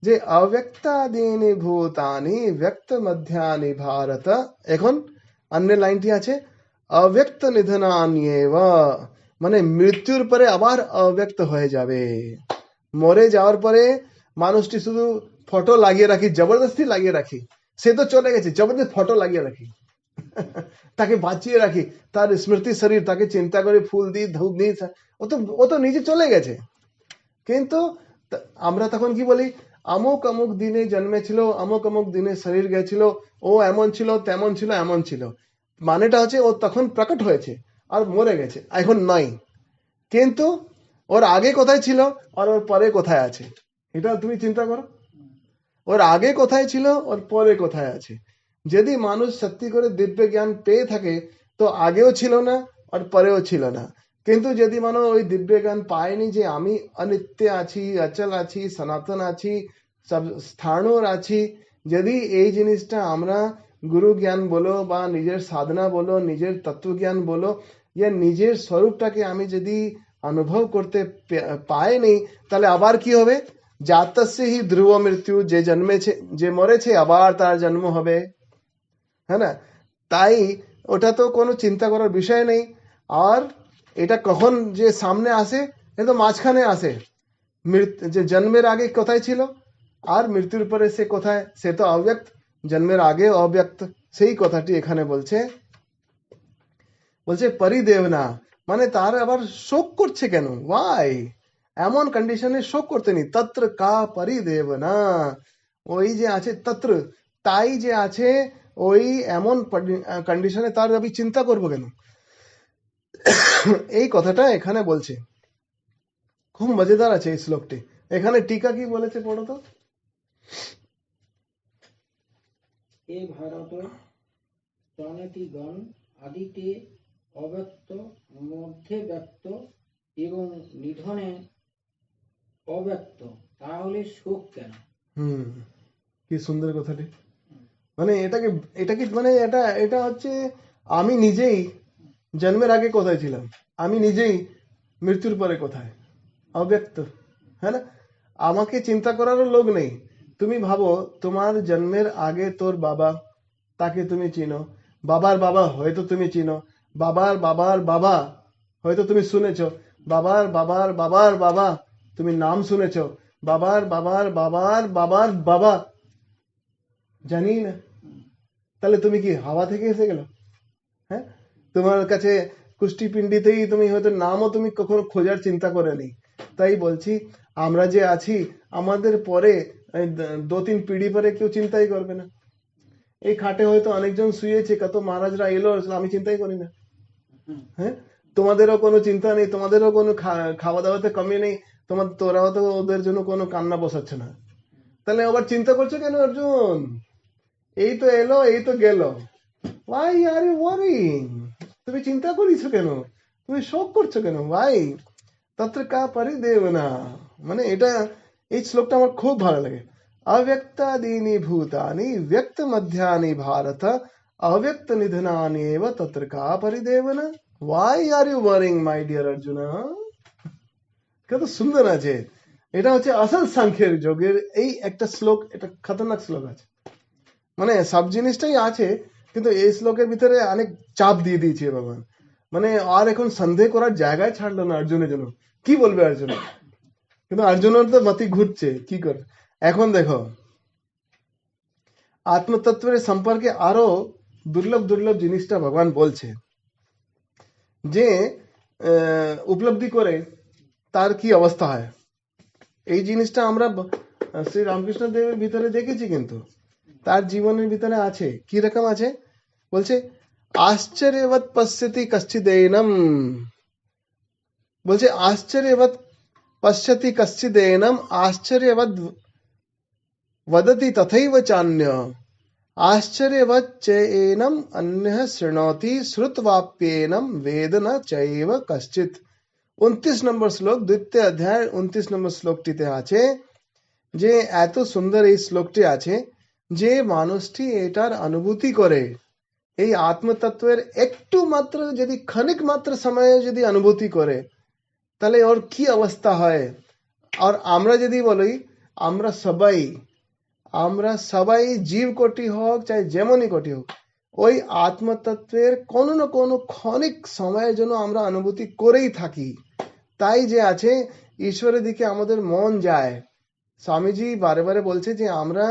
যে অব্যক্তাদীনি ভূতানি ব্যক্ত মধ্যানি ভারত। এখন অন্য লাইনটি আছে অব্যক্ত নিধনান্যেব, মানে মৃত্যুর পরে আবার অব্যক্ত হয়ে যাবে। মরে যাওয়ার পরে মানুষটি শুধু ফটো লাগিয়ে রাখি, জবরদস্তি লাগিয়ে রাখি, সে তো চলে গেছে, জবরদস্তি ফটো লাগিয়ে রাখি, তাকে বাঁচিয়ে রাখি, তার স্মৃতি শরীর, তাকে চিন্তা করে ফুল দিই, ধূপ দিই, ও তো নিজে চলে গেছে। কিন্তু আমরা তখন কি বলি, অমুক অমুক দিনে জন্মেছিল, অমুক অমুক দিনে শরীর গেছিল, ও এমন ছিল, তেমন ছিল, এমন ছিল। মানেটা হচ্ছে ও তখন প্রকট হয়েছে আর মরে গেছে, এখন নাই। কিন্তু ওর আগে কোথায় ছিল আর ওর পরে কোথায় আছে, এটা তুমি চিন্তা করো। ওর আগে কোথায় ছিল, ওর পরে কোথায় আছে। যদি মানুষ সত্যি করে দিব্য জ্ঞান পেয়ে থাকে তো আগেও ছিল না আর পরেও ছিল না। কিন্তু যদি মানুষ ওই দিব্য জ্ঞান পায়নি যে আমি অনিত্য আছি, অচল আছি, সনাতন আছি, সব স্থানর আছি, যদি এই জিনিসটা আমরা গুরু জ্ঞান বলো বা নিজের সাধনা বলো, নিজের তত্ত্বজ্ঞান বলো, ইয়া নিজের স্বরূপটাকে আমি যদি অনুভব করতে পাইনি, তাহলে আবার কি হবে, জাতস্য হি ধ্রুব মৃত্যু, যে জন্মেছে, যে মরেছে আবার তার জন্ম হবে, হ্যাঁ না? তাই ওটা তো কোনো চিন্তা করার বিষয় নেই। আর এটা কখন যে সামনে আসে, এটা তো মাঝখানে আসে। যে জন্মের আগে কোথায় ছিল আর মৃত্যুর পরে সে কোথায়, সে তো অব্যক্ত, জন্মের আগে অব্যক্ত। সেই কথাটি এখানে বলছে, বলছে পরিদেবনা, মানে তার আবার শোক করছে কেন, ওয়াই, এমন কন্ডিশনে শোক করতে নেই। তত্র কা পরিদেবনা, ওই যে আছে তত্র, তাই যে আছে ওই এমন কন্ডিশনে তার আমি চিন্তা করবো কেন, এই কথাটা এখানে বলছে। খুব মজেদার আছে এই শ্লোকটি। এখানে টিকা কি বলেছে পড়ো তো। এ ভারত প্রণতিগণ আদিতে অব্যক্ত, মধ্যে ব্যক্ত এবং নিধনে অব্যক্ত, তাহলে শোক কেন? কি সুন্দর কথাটি। মানে এটাকে মানে এটা এটা হচ্ছে আমি নিজেই জন্মের আগে কোথায় ছিলাম, আমি নিজেই মৃত্যুর পরে কোথায়, অব্যক্ত, হ্যাঁ না? আমাকে চিন্তা করারও লোক নেই। তুমি ভাবো তোমার জন্মের আগে তোর বাবা, তাকে তুমি চিনো, বাবার বাবা হয়তো তুমি চিনো, বাবার বাবার বাবা হয়তো তুমি শুনেছ, বাবার বাবার বাবার বাবা তুমি নাম শুনেছ, বাবার বাবার বাবার বাবার বাবা জানি না, তাহলে তুমি কি হাওয়া থেকে এসে গেল? হ্যাঁ, তোমার কাছে কুষ্টি পিণ্ডিতেই তুমি হয়তো নামও তুমি কখনো খোঁজার চিন্তা করে নেই। তাই বলছি আমরা যে আছি, আমাদের পরে 2-3 পিঢ়ি পরে কেউ চিন্তাই করবে না। এই খাটে হয়তো অনেকজন শুয়েছে, কত মহারাজরা এলো, আমি চিন্তাই করি না। হ্যাঁ, তোমাদেরও কোনো চিন্তা নেই, তোমাদেরও কোনো খাওয়া দাওয়াতে কমি নেই, তোরাও তো ওদের জন্য কোনো কান্না বসাচ্ছে না, তাহলে আবার চিন্তা করছো কেন অর্জুন? এই তো এলো, এই তো গেল, why are you worrying? তুমি চিন্তা করিছো কেন, তুমি শোক করছো কেন ভাই? তত্র কা পরিদেবনা, মানে এটা, এই শ্লোকটা আমার খুব ভালো লাগে। अव्यक्तादीनि भूतानि व्यक्त मध्यानि भारत अव्यक्त निधनानि एव तत्र का परिदेवना। Why are you worrying my dear Arjuna? কত সুন্দর আছে। এটা হচ্ছে আসল সাংখ্যের যোগের এই একটা শ্লোক, এটা খতরনাক শ্লোক আছে। মানে সব জিনিসটাই আছে, কিন্তু এই শ্লোকের ভিতরে অনেক চাপ দিয়ে দিয়েছে ভগবান। মানে আর এখন সন্দেহ করার জায়গায় ছাড়লো না অর্জুনের জন্য। কি বলবে অর্জুন? কিন্তু অর্জুনের তো মতি ঘুরছে, কি করে। এখন দেখো আত্মতত্ত্বের সম্পর্কে আরো দুর্লভ দুর্লভ জিনিসটা ভগবান বলছে, যে উপলব্ধি করে তার কি অবস্থা হয়। এই জিনিসটা আমরা শ্রী রামকৃষ্ণ দেবের ভিতরে দেখেছি, কিন্তু তার জীবনের ভিতরে আছে। কি রকম আছে বলছে, আশ্চর্যবৎ পশ্যতি কশ্চিদেনম, বলছে আশ্চর্যবৎ পশ্যতি কশ্চিদেনম আশ্চর্যবৎ वदति तथैव चान्य आश्चर्यवत् चैनम अन्यः शृणोति श्रुतवाप्येनम वेद न चैव कश्चित्। 29 নম্বর শ্লোক, দ্বিতীয় অধ্যায় 29 নম্বর শ্লোকটিতে আছে যে এত সুন্দর এই শ্লোকটি আছে যে মানুষটি এটার অনুভূতি করে, এই আত্মতত্ত্বের একটু মাত্র যদি ক্ষণিক মাত্র সময়ে যদি অনুভূতি করে, তাহলে ওর কি অবস্থা হয়। আর আমরা যদি বলি আমরা সবাই জীব কোটি হোক চাই যেমনই কোটি হোক, ওই আত্মতত্ত্বের কোনো না কোনো ক্ষণিক সময়ের জন্য আমরা অনুভূতি করেই থাকি। তাই যে আছে ঈশ্বরের দিকে আমাদের মন যায়। স্বামীজি বারে বারে বলছে যে আমরা,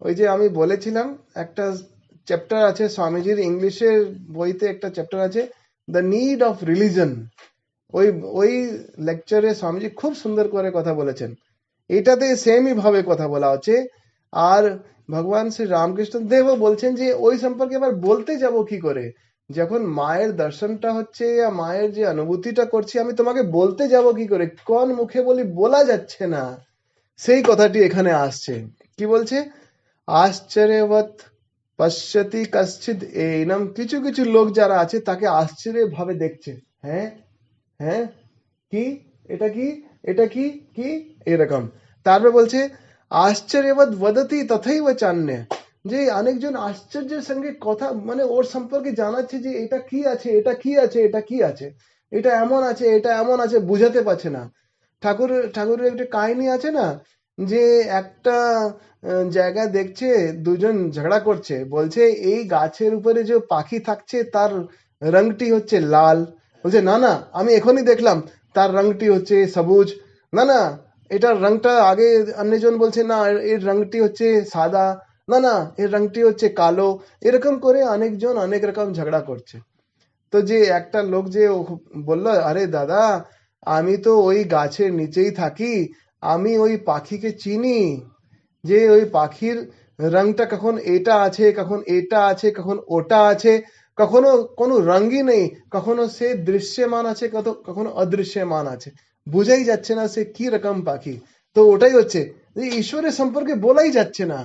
ওই যে আমি বলেছিলাম একটা চ্যাপ্টার আছে স্বামীজির ইংলিশের বইতে, একটা চ্যাপ্টার আছে দ্য নিড অফ রিলিজন। ওই ওই লেকচারে স্বামীজি খুব সুন্দর করে কথা বলেছেন। এটাতে সেমই ভাবে কথা বলা হচ্ছে। আর ভগবান শ্রী রামকৃষ্ণ দেবও বলছেন যে ওই সম্পর্কে আবার বলতে যাব কি করে, যখন মায়ের দর্শনটা হচ্ছে, মায়ের যে অনুভূতিটা করছি, আমি তোমাকে বলতে যাব কি করে, কোন মুখে বলি, বলা যাচ্ছে না। সেই কথাটি এখানে আসছে। কি বলছে? আশ্চর্যবৎ পশ্যতি কশ্চিৎ এইনম, কিছু কিছু লোক যারা আছে তাকে আশ্চর্য ভাবে দেখছে। হ্যাঁ হ্যাঁ, কি এটা, কি এটা, কি কি এরকম। তারপরে বলছে আশ্চর্যবৎ বদতি তথৈব চান্যে, যে অনেকজন আশ্চর্যের সঙ্গে কথা, মানে ওর সম্পর্কে জানাচ্ছে যে এটা কি আছে, এটা কি আছে, এটা কি আছে, এটা এমন আছে, এটা এমন আছে, বুঝাতে পারছে না। ঠাকুরের একটা কাহিনী আছে না, যে একটা জায়গায় দেখছে দুজন ঝগড়া করছে, বলছে এই গাছের উপরে যে পাখি থাকছে তার রংটি হচ্ছে লাল। বলছে না না, আমি এখনই দেখলাম তার রংটি হচ্ছে সবুজ। না না, এটার রংটা আগে অন্যজন বলছে না এর রংটি হচ্ছে সাদা। না না, এর রংটি হচ্ছে কালো। এরকম করে অনেকজন অনেক রকম ঝগড়া করছে। তো যে একটা লোক যে বললো, আরে দাদা, আমি তো ওই গাছের নিচেই থাকি, আমি ওই পাখিকে চিনি, যে ওই পাখির রংটা কখন এটা আছে, কখন এটা আছে, কখন ওটা আছে, কখনো কোনো রঙই নেই, কখনো সে দৃশ্যমান আছে, কখনো অদৃশ্যমান আছে, বুঝাই যাচ্ছে না সে কি রকম পাখি। তো ওটাই হচ্ছে যে ঈশ্বরের সম্পর্কে বলাই যাচ্ছে না।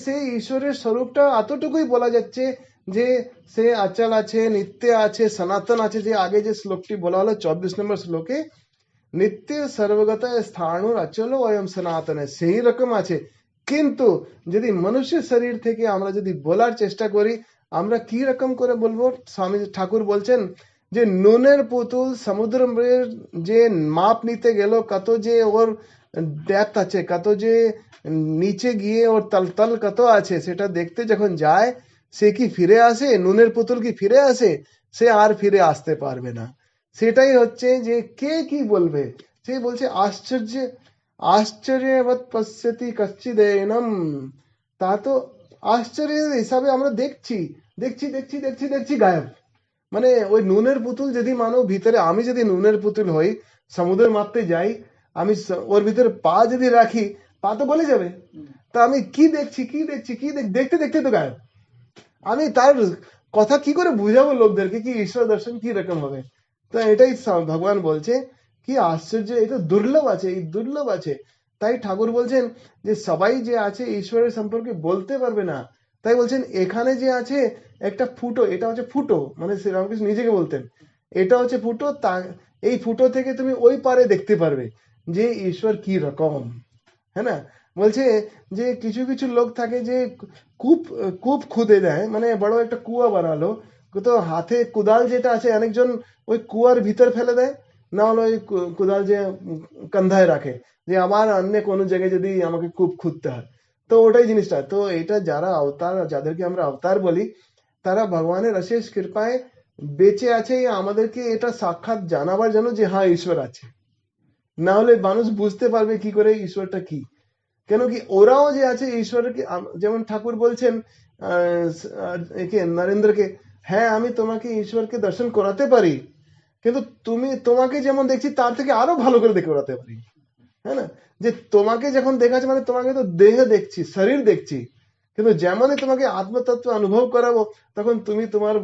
সে ঈশ্বরের স্বরূপটা এতটুকুই বলা যাচ্ছে যে সে অচল আছে, নিত্য আছে, সনাতন আছে। যে আগে যে শ্লোকটি বলা হলো 24 নম্বর শ্লোকে, নিত্য সর্বগত স্থাণুর অচল অয়ম সনাতন, সেই রকম আছে। কিন্তু যদি মনুষ্য শরীর থেকে আমরা যদি বলার চেষ্টা করি, আমরা কি রকম করে বলবো? স্বামী ঠাকুর বলছেন যে নুনের পুতুল সমুদ্রের যে মাপ নিতে গেল, কত যে ওর ডেপথ আছে, কত যে নিচে গিয়ে ওর তলতল কত আছে, সেটা দেখতে যখন যায়, সে কি ফিরে আসে? নুনের পুতুল কি ফিরে আসে? সে আর ফিরে আসতে পারবে না। সেটাই হচ্ছে যে কে কি বলবে। সে বলছে আশ্চর্যবৎ পশ্যতি কশ্চিদেনম। তা তো আশ্চর্যের হিসাবে আমরা দেখছি দেখছি দেখছি দেখছি দেখছি গায়েব। মানে ওই নুনের পুতুল যদি মানো ভিতরে, আমি যদি নুনের পুতুল হই, সমুদ্রের মাপতে যাই, আমি ওর ভিতরে পা যদি রাখি, পা তো গলে যাবে। তা আমি কি দেখছি কি দেখছি কি দেখতে দেখতে তো গায়েব। আমি তার কথা কি করে বুঝাবো লোকদেরকে কি ঈশ্বর দর্শন কি রকম হবে? তো এটাই ভগবান বলছে কি আশ্চর্য, এটা দুর্লভ আছে, এই দুর্লভ আছে। তাই ঠাকুর বলছেন যে সবাই যে আছে ঈশ্বরের সম্পর্কে বলতে পারবে না। তাই বলছেন এখানে যে আছে একটা ফুটো, এটা হচ্ছে ফুটো, মানে শ্রীরামকৃষ্ণ নিজেকে বলতেন এটা হচ্ছে ফুটো। এই ফুটো থেকে তুমি ওই পারে দেখতে পারবে যে ঈশ্বর কি রকম। হ্যাঁ না? বলছে যে কিছু কিছু লোক থাকে যে কূপ কূপ খুদে দেয়, মানে বড় একটা কুয়া বানালো, তো হাতে কুদাল যেটা আছে অনেকজন ওই কুয়ার ভিতর ফেলে দেয়, না হলে ওই কুদাল যে কান্ধায় রাখে, যে আমার অন্য কোনো জায়গায় যদি আমাকে কূপ খুঁজতে হয়। তো ওটাই জিনিসটা। তো এটা যারা অবতার, যাদেরকে আমরা অবতার বলি, তারা ভগবানের অশেষ কৃপায় বেঁচে আছে আমাদেরকে এটা সাক্ষাৎ জানাবার জন্য যে হ্যাঁ ঈশ্বর আছে। না হলে মানুষ বুঝতে পারবে কি করে ঈশ্বরটা কি? কেন কি ওরাও যে আছে ঈশ্বরকে, যেমন ঠাকুর বলছেন একে নরেন্দ্রকে, হ্যাঁ আমি তোমাকে ঈশ্বরকে দর্শন করাতে পারি, কিন্তু তোমাকে যেমন দেখছি তার থেকে আরো ভালো করে দেখে করাতে পারি। হ্যাঁ না? যে তোমাকে যখন দেখাচ্ছে, মানে তোমাকে তো দেহ দেখছি, শরীর দেখছি, কিন্তু যেমনই তোমাকে আত্মতত্ত্ব অনুভব করাবো, তখন তুমি তোমার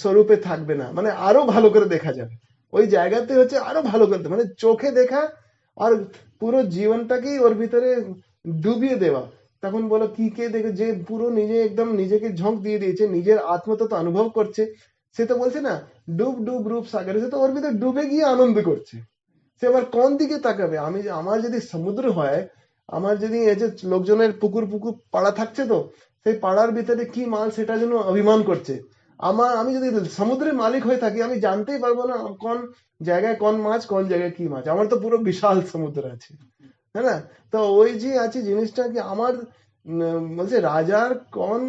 স্বরূপে থাকবে না, মানে আরো ভালো করে দেখা যাবে। ওই জায়গাতে হচ্ছে আরো ভালো করতে, মানে চোখে দেখা আর পুরো জীবনটাকেই ওর ভিতরে ডুবিয়ে দেওয়া। তখন বলো কি কে দেখে, যে পুরো নিজে একদম নিজেকে ঝোঁক দিয়ে দিয়েছে, নিজের আত্মতত্ত্ব অনুভব করছে, সে তো বলছে না ডুব ডুব রূপ সাগরে, সে তো ওর ভিতরে ডুবে গিয়ে আনন্দ করছে। সে আবার কোন দিকে তাকাবে? আমার যদি সমুদ্র হয়, আমার যদি এই যে লোকজনের পুকুর পুকুর পাড়া থাকছে, তো সেই পাড়ার ভিতরে কি মাল সেটা জন্য অভিমান করছে। আমি যদি সমুদ্রের মালিক হয়ে থাকি, আমি জানতেই পারবো না কোন জায়গায় কোন মাছ, কোন জায়গায় কি মাছ। আমার তো পুরো বিশাল সমুদ্র আছে, है ना। তো ওই যে আছে জিনিসটা কি আমার বলছে রাজার কোন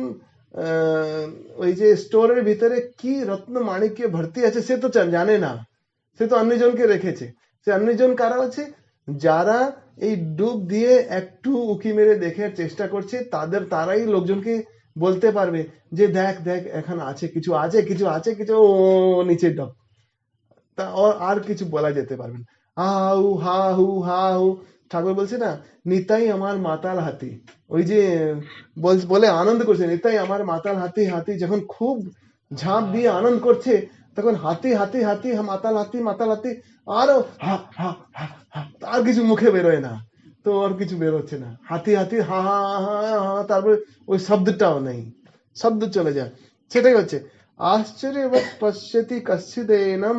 আহ, ওই যে স্টোরের ভিতরে কি রত্ন মাণিক্য ভর্তি আছে সে তো জানে না, সে তো অন্যজনকে রেখেছে। সে অন্যজন কারা আছে, যারা এই ডুব দিয়ে একটু উকি মেরে দেখার চেষ্টা করছে, তারাই লোকজনকে বলতে পারবে যে দেখ দেখ এখানে আছে কিছু, আছে কিছু, আছে কিছু, ও নিচে ডব। তা আর কিছু বলা যেতে পারবে না। হাউ হা হু হা হু, ঠাকুর বলছে না, নিতাই আমার মাতাল হাতি। ওই যে বলে আনন্দ করছে, নিতাই আমার মাতাল হাতি, হাতি যখন খুব ঝাঁপ দিয়ে আনন্দ করছে, তখন হাতি হাতি হাতি মাতাল হাতি মাতাল হাতি, আরো হা হা হা হা, আর কিছু মুখে বেরোয় না, তো আর কিছু বেরোচ্ছে না, হাতি হাতি হা হা হা হা, তারপরে ওই শব্দটাও নেই, শব্দ চলে যায়। সেটাই হচ্ছে আশ্চর্যবৎ পশ্যতি কশ্চিদেনম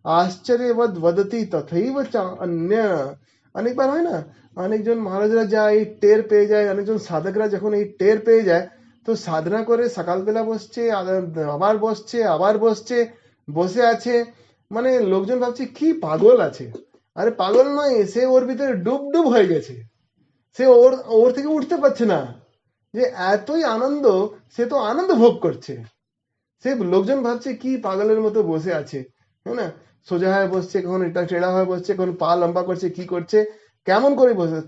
আশ্চর্যবৎ বদতি তথৈব চ অন্য। অনেকবার হয় না, অনেকজন মহারাজরা যা এই টের পেয়ে যায়, অনেকজন সাধকরা যখন এই টের পেয়ে যায়, তো সাধনা করে সকালবেলা বসছে, আবার বসছে, আবার বসছে, বসে আছে, মানে লোকজন ভাবছে কি পাগল আছে। আরে পাগল নয়, সে ওর ভিতরে ডুব ডুব হয়ে গেছে, সে ওর ওর থেকে উঠতে পারছে না, যে এতই আনন্দ, সে তো আনন্দ ভোগ করছে। সে লোকজন ভাবছে কি পাগলের মতো বসে আছে, হ্যাঁ না, সোজা হয়ে বসছে, কখন এটা টেড়া হয়ে বসছে, কখন পা লম্বা করছে, কি করছে, কেমন করে বসে।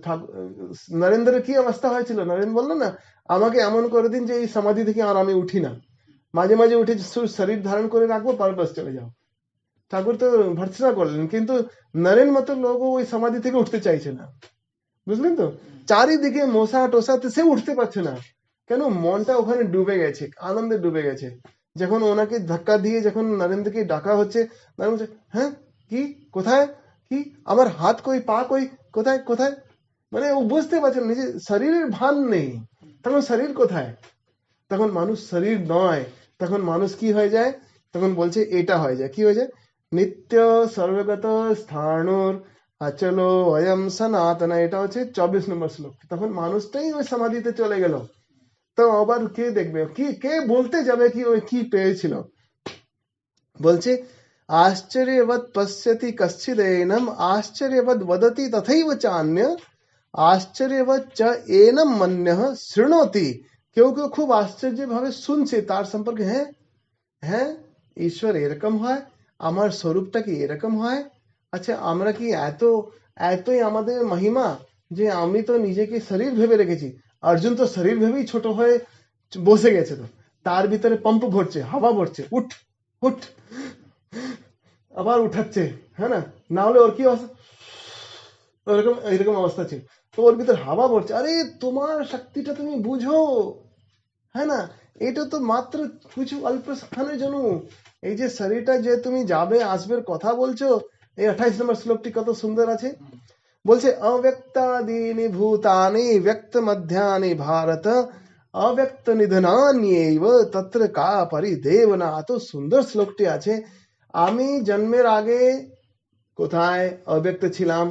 নরেন্দ্রের কি অবস্থা হয়েছিল, নরেন্দ্র বললো না, আমাকে এমন করে দিন যে এই সমাধি থেকে আর আমি উঠি না, মাঝে মাঝে উঠে শরীর ধারণ করে রাখবো, পারপাস চলে যাও। ঠাকুর তো ভর্ৎসনা করলেন, কিন্তু নরেন মতো লোক ওই সমাধি থেকে উঠতে চাইছে না, বুঝলেন তো। চারিদিকে মশা টোসাতে সে উঠতে পারছে না, কেন, মনটা ওখানে ডুবে গেছে, আনন্দে ডুবে গেছে। যখন ওনাকে ধাক্কা দিয়ে যখন নরেন্দ্রকে ডাকা হচ্ছে, নরেন্দ্র বলছে, হ্যাঁ কি, কোথায়, কি আমার হাত কই, পা কই, কোথায় কোথায়, মানে ও বুঝতে পারছে না, নিজের শরীরের ভান নেই। তখন শরীর কোথায়, তখন মানুষ শরীর নয়, তখন মানুষ কি হয়ে যায়, তখন বলছে এটা হয়ে যায়, কি হয়ে যায়, নিত্য সর্বগত স্থানুর আচলো অয়ম সনাতন, এটা হচ্ছে 24 নম্বর শ্লোক। তখন মানুষটাই ওই সমাধিতে চলে গেল, তো আবার কে দেখবে, কি কে বলতে যাবে কি ওই কি পেয়েছিল। বলছে আশ্চর্যবৎ পশ্যতি কশ্চিদেনম আশ্চর্যবৎ বদতি তথৈব চান্য আশ্চর্যবৎ চ এনম মন্যঃ শৃণোতি। কেউ কেউ খুব আশ্চর্য ভাবে শুনছে তার সম্পর্কে, হ্যাঁ হ্যাঁ, ঈশ্বর এরকম হয়, আমার স্বরূপটা কি এরকম হয়, আচ্ছা আমরা কি এতই আমাদের মহিমা, যে আমি তো নিজেকে শরীর ভেবে রেখেছি। অর্জুন তো শরীর ভেবেই ছোট হয়ে বসে গেছে, তো তার ভিতরে পাম্প ভরছে, হাওয়া ভরছে, উঠ উঠ, আবার উঠাচ্ছে, হ্যাঁ না, না হলে ওর কি অবস্থা, এরকম এরকম অবস্থা ছিল। তো ওর ভিতরে হাওয়া ভরছে, আরে তোমার শক্তিটা তুমি বুঝো, হ্যাঁ না, এটা তো মাত্র কিছু অল্প স্থানের জন্য। এই যে শরীরটা যে তুমি যাবে আসবে কথা বলছো, এই 28 নম্বর শ্লোকটি কত সুন্দর আছে। বলছে অব্যক্তাদীনি ভূতানি ব্যক্ত মধ্যানি ভারত অব্যক্ত নিধনান্যেব তত্র কা পরিদেবনা। এত সুন্দর শ্লোকটি আছে। আমি জন্মের আগে কোথায় অব্যক্ত ছিলাম,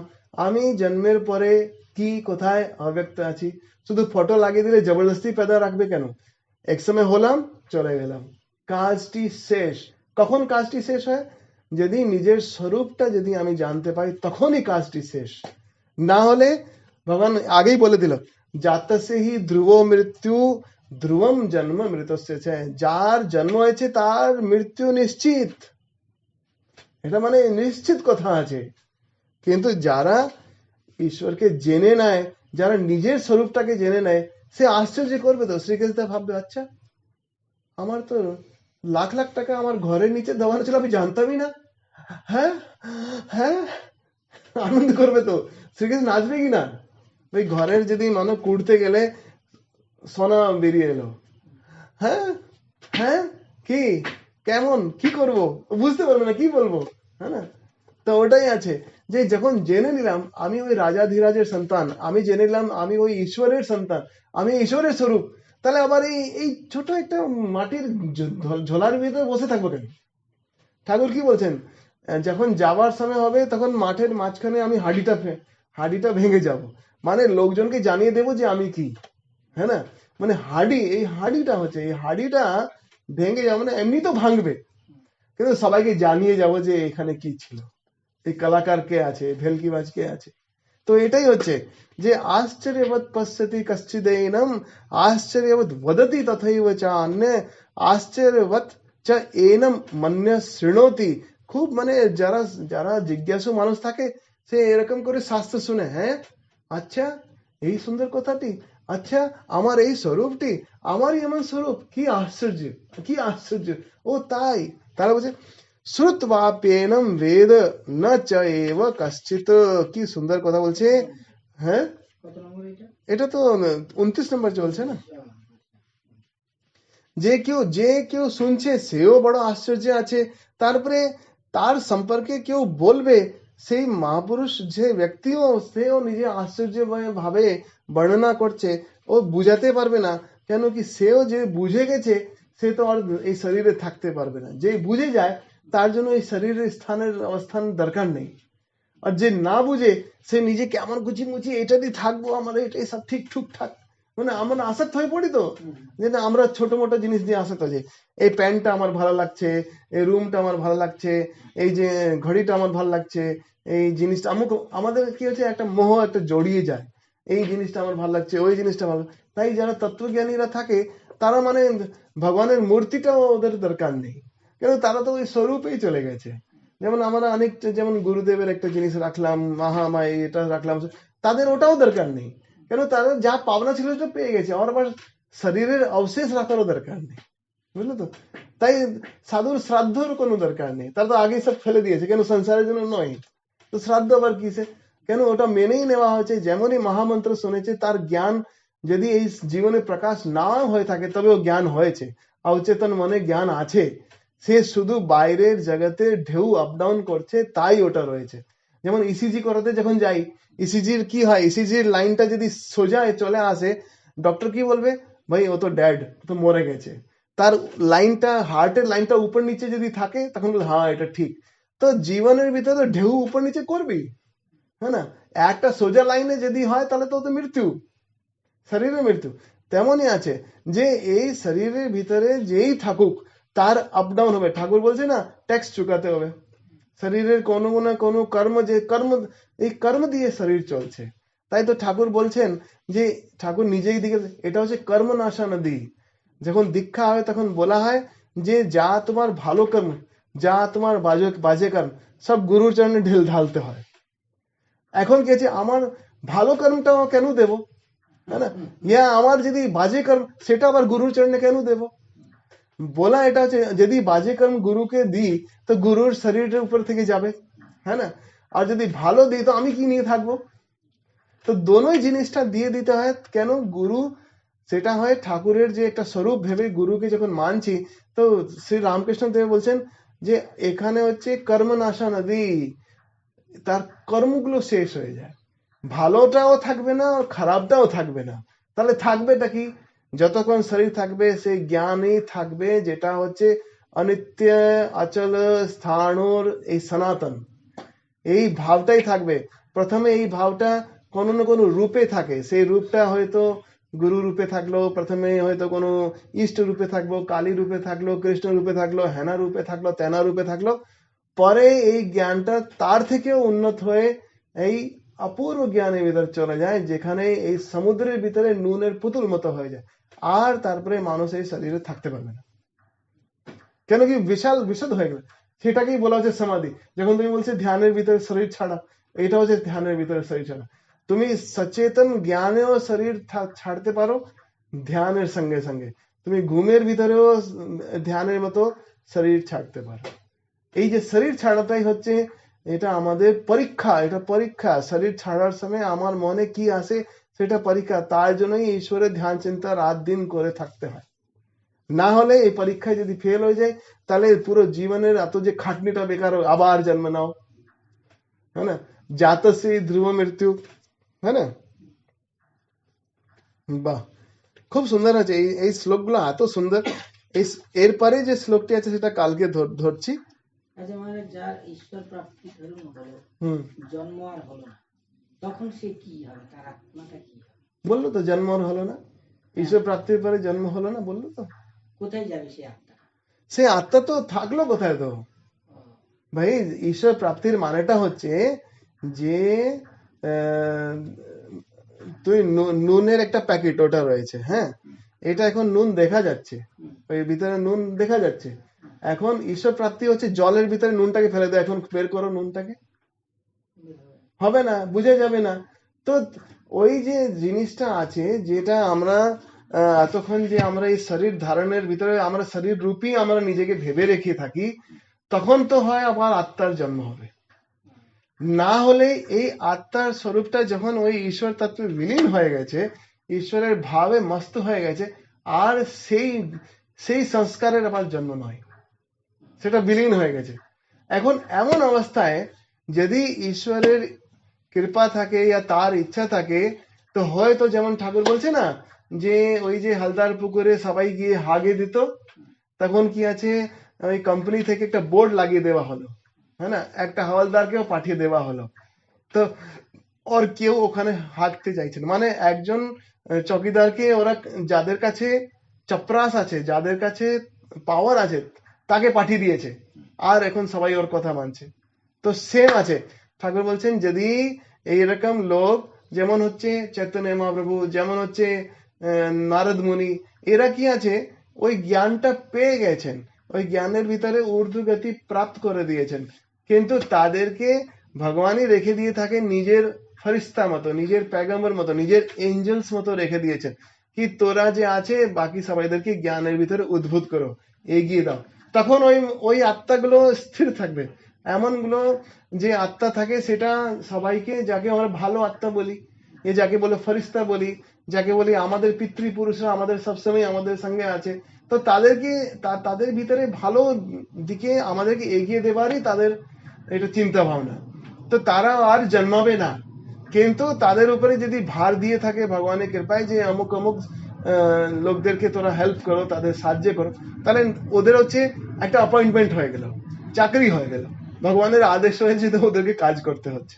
আমি জন্মের পরে কি কোথায় অব্যক্ত আছি। শুধু ফটো লাগিয়ে দিলে জবরদস্তি পেদা রাখবে কেন, এক সময় হলাম চলে গেলাম, কাজটি শেষ। কখন কাজটি শেষ হয়, যদি নিজের স্বরূপটা যদি আমি জানতে পারি তখনই কাজটি শেষ। না হলে ভগবান আগেই বলে দিল, জাতসে হি ধ্রুব মৃত্যু ধ্রুবম জন্ম মৃতস্য চ। যার জন্ম হয়েছে তার মৃত্যু নিশ্চিত, এটা মানে নিশ্চিত কথা আছে। কিন্তু যারা ঈশ্বরকে জেনে নেয়, যারা নিজের স্বরূপটাকে জেনে নেয়, সে আশ্চর্য করবে তো, শ্রীকৃষ্ণ ভাববে আচ্ছা আমার তো লাখ লাখ টাকা আমার ঘরের নিচে দেওয়ানো ছিল, আমি জানতামই না, হ্যাঁ হ্যাঁ, আনন্দ করবে তো। শ্রীকৃষ্ণ নাচবে কি না, ওই ঘরের যদি মানো কুড়তে গেলে সোনা বেরিয়ে এলো, হ্যাঁ হ্যাঁ, কি কেমন কি করব, বুঝতে পারবে না কি বলবো, হ্যাঁ না। তো ওটাই আছে, যে যখন জেনে নিলাম আমি ওই রাজাধিরাজের সন্তান, আমি জেনে নিলাম আমি ওই ঈশ্বরের সন্তান, আমি ঈশ্বরের স্বরূপ, তাহলে আবার এই ছোট একটা মাটির ঝোলার ভিতরে বসে থাকবো কেন। ঠাকুর কি বলছেন, যখন যাওয়ার সময় হবে তখন মাঠের মাঝখানে আমি হাড়িটা ভেঙে যাব, মানে লোকজনকে জানিয়ে দেবো যে আমি কি, হ্যাঁ না। মানে এই হাড়িটা হচ্ছে, এই হাড়িটা ভেঙে যাবো না, এমনি তো ভাঙবে, কিন্তু সবাইকে জানিয়ে যাব যে এখানে কি ছিল, এই কলাকার কে আছে, ভেলকিবাজ কে আছে। তো এটাই হচ্ছে যে আশ্চর্যবৎ পশ্যতি কশ্চিদেনম আশ্চর্যবৎ বদতি তথৈব চ অন্য আশ্চর্যবৎ চ এনম মন্য শৃণোতি। খুব মানে যারা যারা জিজ্ঞাসু মানুষ থাকে সে এরকম করে শাস্ত্র শুনে, হ্যাঁ আচ্ছা এই সুন্দর কথাটি, আচ্ছা আমার এই স্বরূপটি, আমারই এমন স্বরূপ, কি আশ্চর্য, কি আশ্চর্য। ও তাই, তারা বলছে শ্রুতবাপ্যেনম বেদ ন চ এব কশ্চিৎ। কি সুন্দর কথা বলছে। হ্যাঁ, কত নম্বর এটা? এটা তো 29 নম্বর চলছে না। যে কেউ শুনছে সেও বড় আশ্চর্য আছে, তারপরে তার সম্পর্কে কেউ বলবে, সেই মহাপুরুষ যে ব্যক্তিও সেও নিজে আশ্চর্য ভাবে বর্ণনা করছে, ও বুঝাতে পারবে না, কেন কি সেও যে বুঝে গেছে সে তো আর এই শরীরে থাকতে পারবে না। যে বুঝে যায় তার জন্য এই শরীরের অবস্থান দরকার নেই। আর যে না বুঝে সে নিজে কেমন গুছি মুছি এটা দিয়ে থাকবো, আমার এটাই সব ঠিক ঠুকঠাক, মানে আমরা আসক্ত হয়ে পড়ি তো, যে না আমরা ছোট মোটো জিনিস দিয়ে আসক্ত হয়েছি। এই প্যান্টটা আমার ভালো লাগছে, এই রুমটা আমার ভালো লাগছে, এই যে ঘড়িটা আমার ভালো লাগছে, এই জিনিসটা আমাদের কি হচ্ছে একটা মোহ একটা জড়িয়ে যায়, এই জিনিসটা আমার ভালো লাগছে, ওই জিনিসটা ভালো। তাই যারা তত্ত্বজ্ঞানীরা থাকে তারা মানে ভগবানের মূর্তিটাও ওদের দরকার নেই, কেন তারা তো ওই স্বরূপেই চলে গেছে। যেমন আমরা অনেক, যেমন গুরুদেবের একটা জিনিস রাখলাম, মহামায় এটা রাখলাম, তাদের ওটাও দরকার নেই, কেন তাদের যা পাওনা ছিল সেটা পেয়ে গেছে, আর আবার শরীরের অবশেষ রাখারও দরকার নেই, বুঝলো তো। তাই সাধুর শ্রাদ্ধর কোনো দরকার নেই, তারা তো আগেই সব ফেলে দিয়েছে, কেন সংসারের জন্য নয়, তো শ্রাদ্ধ আবার কিসে, কেন ওটা মেনেই নেওয়া হয়েছে। যেমনই মহামন্ত্র শুনেছে, তার জ্ঞান যদি এই জীবনে প্রকাশ না হয়ে থাকে তবে ও জ্ঞান হয়েছে, অচেতন মনে জ্ঞান আছে, সে শুধু বাইরের জগতে ঢেউ আপ ডাউন করছে, তাই ওটা রয়েছে। যেমন ইসিজি করাতে যখন যাই, ইসিজির কি হয়, ইসিজির লাইনটা যদি সোজা চলে আসে, ডক্টর কি বলবে, ভাই ও তো ড্যাড, তো মরে গেছে। তার লাইনটা, হার্টের লাইনটা উপর নিচে যদি থাকে তখন বলবে হ্যাঁ এটা ঠিক। তো জীবনের ভিতরে তো ঢেউ উপর নিচে করবি, হ্যাঁ না। একটা সোজা লাইনে যদি হয় তাহলে তো মৃত্যু, শরীরের মৃত্যু। তেমনই আছে যে এই শরীরের ভিতরে যেই থাকুক তার আপ ডাউন হবে। ঠাকুর বলছে না ট্যাক্স চুকাতে হবে, শরীরের কোনো না কোনো কর্ম, যে কর্ম, এই কর্ম দিয়ে শরীর চলছে। তাই তো ঠাকুর বলছেন যে, ঠাকুর নিজেই দিকে, এটা হচ্ছে কর্মনাশা নদী। যখন দীক্ষা হয় তখন বলা হয় যে যা তোমার ভালো কর্ম, যা তোমার বাজে কর্ম, সব গুরুর চরণে ঢালতে হয়। এখন কি আছে, আমার ভালো কর্মটাও কেন দেব, তাই না, ইয়া আমার যদি বাজে কর্ম সেটা আবার গুরুর চরণে কেন দেব। বলা এটা হচ্ছে যদি বাজে কর্ম গুরুকে দিই তো গুরুর শরীরের উপর থেকে যাবে, হ্যাঁ না। আর যদি ভালো দিই তো আমি কি নিয়ে থাকবো। তো দোনোই জিনিসটা দিয়ে দিতে হয়, কেন গুরু সেটা হয় ঠাকুরের যে একটা স্বরূপ ভেবে গুরুকে যখন মানছি, তো শ্রী রামকৃষ্ণ দেব বলছেন যে এখানে হচ্ছে কর্মনাশা নদী, তার কর্মগুলো শেষ হয়ে যায়, ভালোটাও থাকবে না আর খারাপটাও থাকবে না। তাহলে থাকবেটা কি, যতক্ষণ শরীর থাকবে সেই জ্ঞানই থাকবে, যেটা হচ্ছে অনিত্য অচল স্থাণুর এই সনাতন, এই ভাবটাই থাকবে। প্রথমে এই ভাবটা কোনো না কোনো রূপে থাকে, সেই রূপটা হয়তো গুরু রূপে থাকলো, প্রথমে হয়তো কোনো ইষ্ট রূপে থাকলো, কালী রূপে থাকলো, কৃষ্ণ রূপে থাকলো, হেনা রূপে থাকলো, তেনা রূপে থাকলো। পরে এই জ্ঞানটা তার থেকেও উন্নত হয়ে এই অপূর্ব জ্ঞানের ভিতরে চলে যায়, যেখানে এই সমুদ্রের ভিতরে নুনের পুতুল মতো হয়ে যায়, আর তারপরে মানুষ এই শরীরে থাকতে পারবে না, কেন কি বিশাল বিশদ হয়ে গেল। সেটাকেই বলা হচ্ছে সমাধি। যখন তুমি বলছো ধ্যানের ভিতরে শরীর ছাড়া, এটা হচ্ছে ধ্যানের ভিতরে শরীর ছাড়া। তুমি সচেতন জ্ঞানেও শরীর ছাড়তে পারো, ধ্যানের সঙ্গে সঙ্গে তুমি ঘুমের ভিতরেও ধ্যানের মতো শরীর ছাড়তে পারো। এই যে শরীর ছাড়াটাই হচ্ছে এটা আমাদের পরীক্ষা, এটা পরীক্ষা। শরীর ছাড়ার সময় আমার মনে কি আসে সেটা পরীক্ষা, তার জন্যই ঈশ্বরের ধ্যান চিন্তা রাত দিন করে থাকতে হয়। না হলে এই পরীক্ষায় যদি ফেল হয়ে যায় তাহলে পুরো জীবনের এত যে খাটনিটা বেকার, আবার জন্ম নাও, হ্যাঁ না, জাতসী ধ্রুব মৃত্যু, হ্যাঁ না। বাহ, খুব সুন্দর আছে এই শ্লোকগুলো, এত সুন্দর। এরপরে যে শ্লোকটি আছে সেটা কালকে ধরছি। আচ্ছা, মানে যার ঈশ্বর প্রাপ্তি ধরুন হলো, জন্ম আর হলো না, তখন সে কি হবে, তার আত্মাটা কি হবে? বললো তো জন্ম আর হলো না, ঈশ্বর প্রাপ্তির পরে জন্ম হলো না, বললো তো। কোথায় যাবে সে আত্মা? সে আত্মা তো থাকলো কোথায় তো ভাই। ঈশ্বর প্রাপ্তির মানেটা হচ্ছে যে তুই নুনের একটা প্যাকেট ওটা রয়েছে, হ্যাঁ, এটা এখন নুন দেখা যাচ্ছে, ওই ভিতরে নুন দেখা যাচ্ছে। এখন ঈশ্বর প্রাপ্তি হচ্ছে জলের ভিতরে নুনটাকে ফেলে দেয়, এখন বের করো নুনটাকে, হবে না, বুঝে যাবে না। তো ওই যে জিনিসটা আছে, যেটা আমরা এতক্ষণ যে আমরা এই শরীর ধারণের ভিতরে আমরা শরীর রূপী আমরা নিজেকে ভেবে রেখে থাকি, তখন তো হয় আবার আত্মার জন্ম হবে। না হলে এই আত্মার স্বরূপটা যখন ওই ঈশ্বর তত্ত্বে বিলীন হয়ে গেছে, ঈশ্বরের ভাবে মস্ত হয়ে গেছে, আর সেই সংস্কারের আবার জন্ম নয়, সেটা বিলীন হয়ে গেছে। এখন এমন অবস্থায় যদি ঈশ্বরের কৃপা থাকে বা তার ইচ্ছা থাকে, তো হয়তো যেমন ঠাকুর বলছে না যে ওই যে হালদার পুকুরে সবাই গিয়ে হাগে দিত, তখন কি আছে, ওই কোম্পানি থেকে একটা বোর্ড লাগিয়ে দেওয়া হলো, হ্যাঁ না, একটা হাওলদারকেও পাঠিয়ে দেওয়া হলো। তো ওর কেউ ওখানে হাঁটতে চাইছে না, মানে একজন চকিদারকে ওরা যাদের কাছে চপরাস আছে, যাদের কাছে পাওয়ার আছে, তাকে পাঠিয়ে দিয়েছে, আর এখন সবাই ওর কথা মানছে। তো সেম আছে, ঠাকুর বলছেন যদি এইরকম লোক যেমন হচ্ছে চৈতন্য মহাপ্রভু, যেমন হচ্ছে নারদ মুনি, এরা কি আছে ওই জ্ঞানটা পেয়ে গেছেন, ওই জ্ঞানের ভিতরে ঊর্ধ্ব গতি প্রাপ্ত করে দিয়েছেন, কিন্তু তাদেরকে ভগবানই রেখে দিয়ে থাকেন নিজের ফরিস্তা মতো, নিজের প্যাগাম্বর মতো, নিজের এঞ্জেলস মতো রেখে দিয়েছেন, কি তোরা যে আছে বাকি সবাইদেরকে জ্ঞানের ভিতরে উদ্ভূত করো, এগিয়ে দাও। তখন ওই আত্মাগুলো স্থির থাকবে। এমন গুলো যে আত্মা থাকে, সেটা সবাইকে, যাকে আমরা ভালো আত্মা বলি, যাকে বলে ফরিস্তা বলি, যাকে বলি আমাদের পিতৃপুরুষরা আমাদের সবসময় আমাদের সঙ্গে আছে, তো তাদেরকে তাদের ভিতরে ভালো দিকে আমাদেরকে এগিয়ে দেবারই তাদের এটা চিন্তা ভাবনা। তো তারা আর জন্মাবে না, কিন্তু তাদের উপরে যদি ভার দিয়ে থাকে ভগবানের কৃপায় যে অমুক অমুক লোকদেরকে তোরা হেল্প করো, তাদের সাহায্য করো, তাহলে ওদের হচ্ছে একটা অ্যাপয়েন্টমেন্ট হয়ে গেল, চাকরি হয়ে গেল, ভগবানের আদেশ হয়েছে, তো ওদেরকে কাজ করতে হচ্ছে।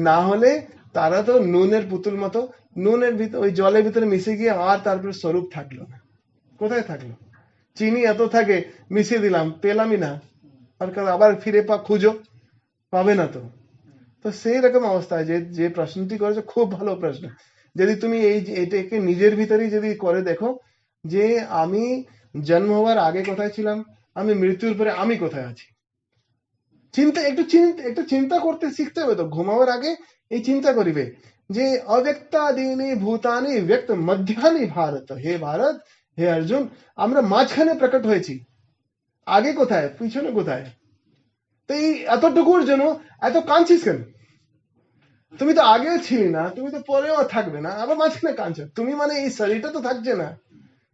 না হলে তারা তো নুনের পুতুল মতো, নুনের ভিতরে ওই জলের ভিতরে মিশে গিয়ে আর তারপরে স্বরূপ থাকলো না। কোথায় থাকলো? চিনি এত থাকে, মিশিয়ে দিলাম, পেলামই না, আর আবার ফিরে খুঁজো, পাবে না। তো তো সেই রকম অবস্থায় যে প্রশ্নটি করেছো, খুব ভালো প্রশ্ন। যদি তুমি এটাকে নিজের ভিতরেই যদি করে দেখো, যে আমি জন্ম হওয়ার আগে কোথায় ছিলাম, আমি মৃত্যুর পরে আমি কোথায় আছি, একটু চিন্তা করতে শিখতে হবে। তো ঘুমাবার আগে এই চিন্তা করিবে যে অব্যক্তাদীনি ভূতানি ব্যক্ত মধ্যানি ভারত, হে ভারত, হে অর্জুন, আমরা মাঝখানে প্রকট হয়েছি, আগে কোথায় পিছনে কোথায়? তো এই এতটুকুর জন্য এত কাঁদছিস কেন? তুমি তো আগেও ছিলি না, তুমি তো পরেও থাকবে না, আবার মাঝখানে কাঁদছো। তুমি মানে এই শরীরটা তো থাকছে না,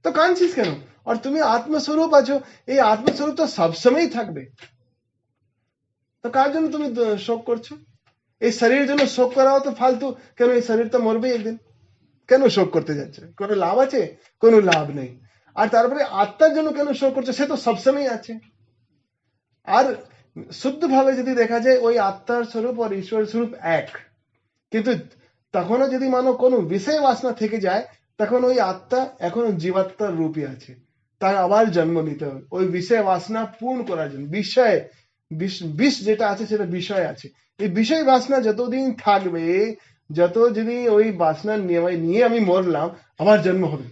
তো কাঁদছিস কেন? আর তুমি আত্মস্বরূপ আছো, এই আত্মস্বরূপ তো সবসময়ই থাকবে, তো কার জন্য তুমি শোক করছো? এই শরীরের জন্য শোক করাও তো ফালতু। কেন? এই শরীর তো মরবে একদিন, কেন শোক করতে যাচ্ছে? কোনো লাভ আছে? কোনো লাভ নেই। আর তারপরে আত্মার জন্য কেন শোক করছে? সে তো সবসময় আছে। আর শুদ্ধ ভাবে যদি দেখা যায়, ওই আত্মার স্বরূপ আর ঈশ্বর স্বরূপ এক, কিন্তু তখনও যদি মানো কোনো বিষয় বাসনা থেকে যায়, তখন ওই আত্মা এখনো জীবাত্মার রূপে আছে, তার আবার জন্ম নিতে হবে ওই বিষয় বাসনা পূর্ণ করার জন্য। বিষ যেটা আছে সেটা বিষয় আছে, এই বিষয় বাসনা যতদিন থাকবে, যত যদি ওই বাসনা নিয়ে আমি মরলাম, আবার জন্ম হবে।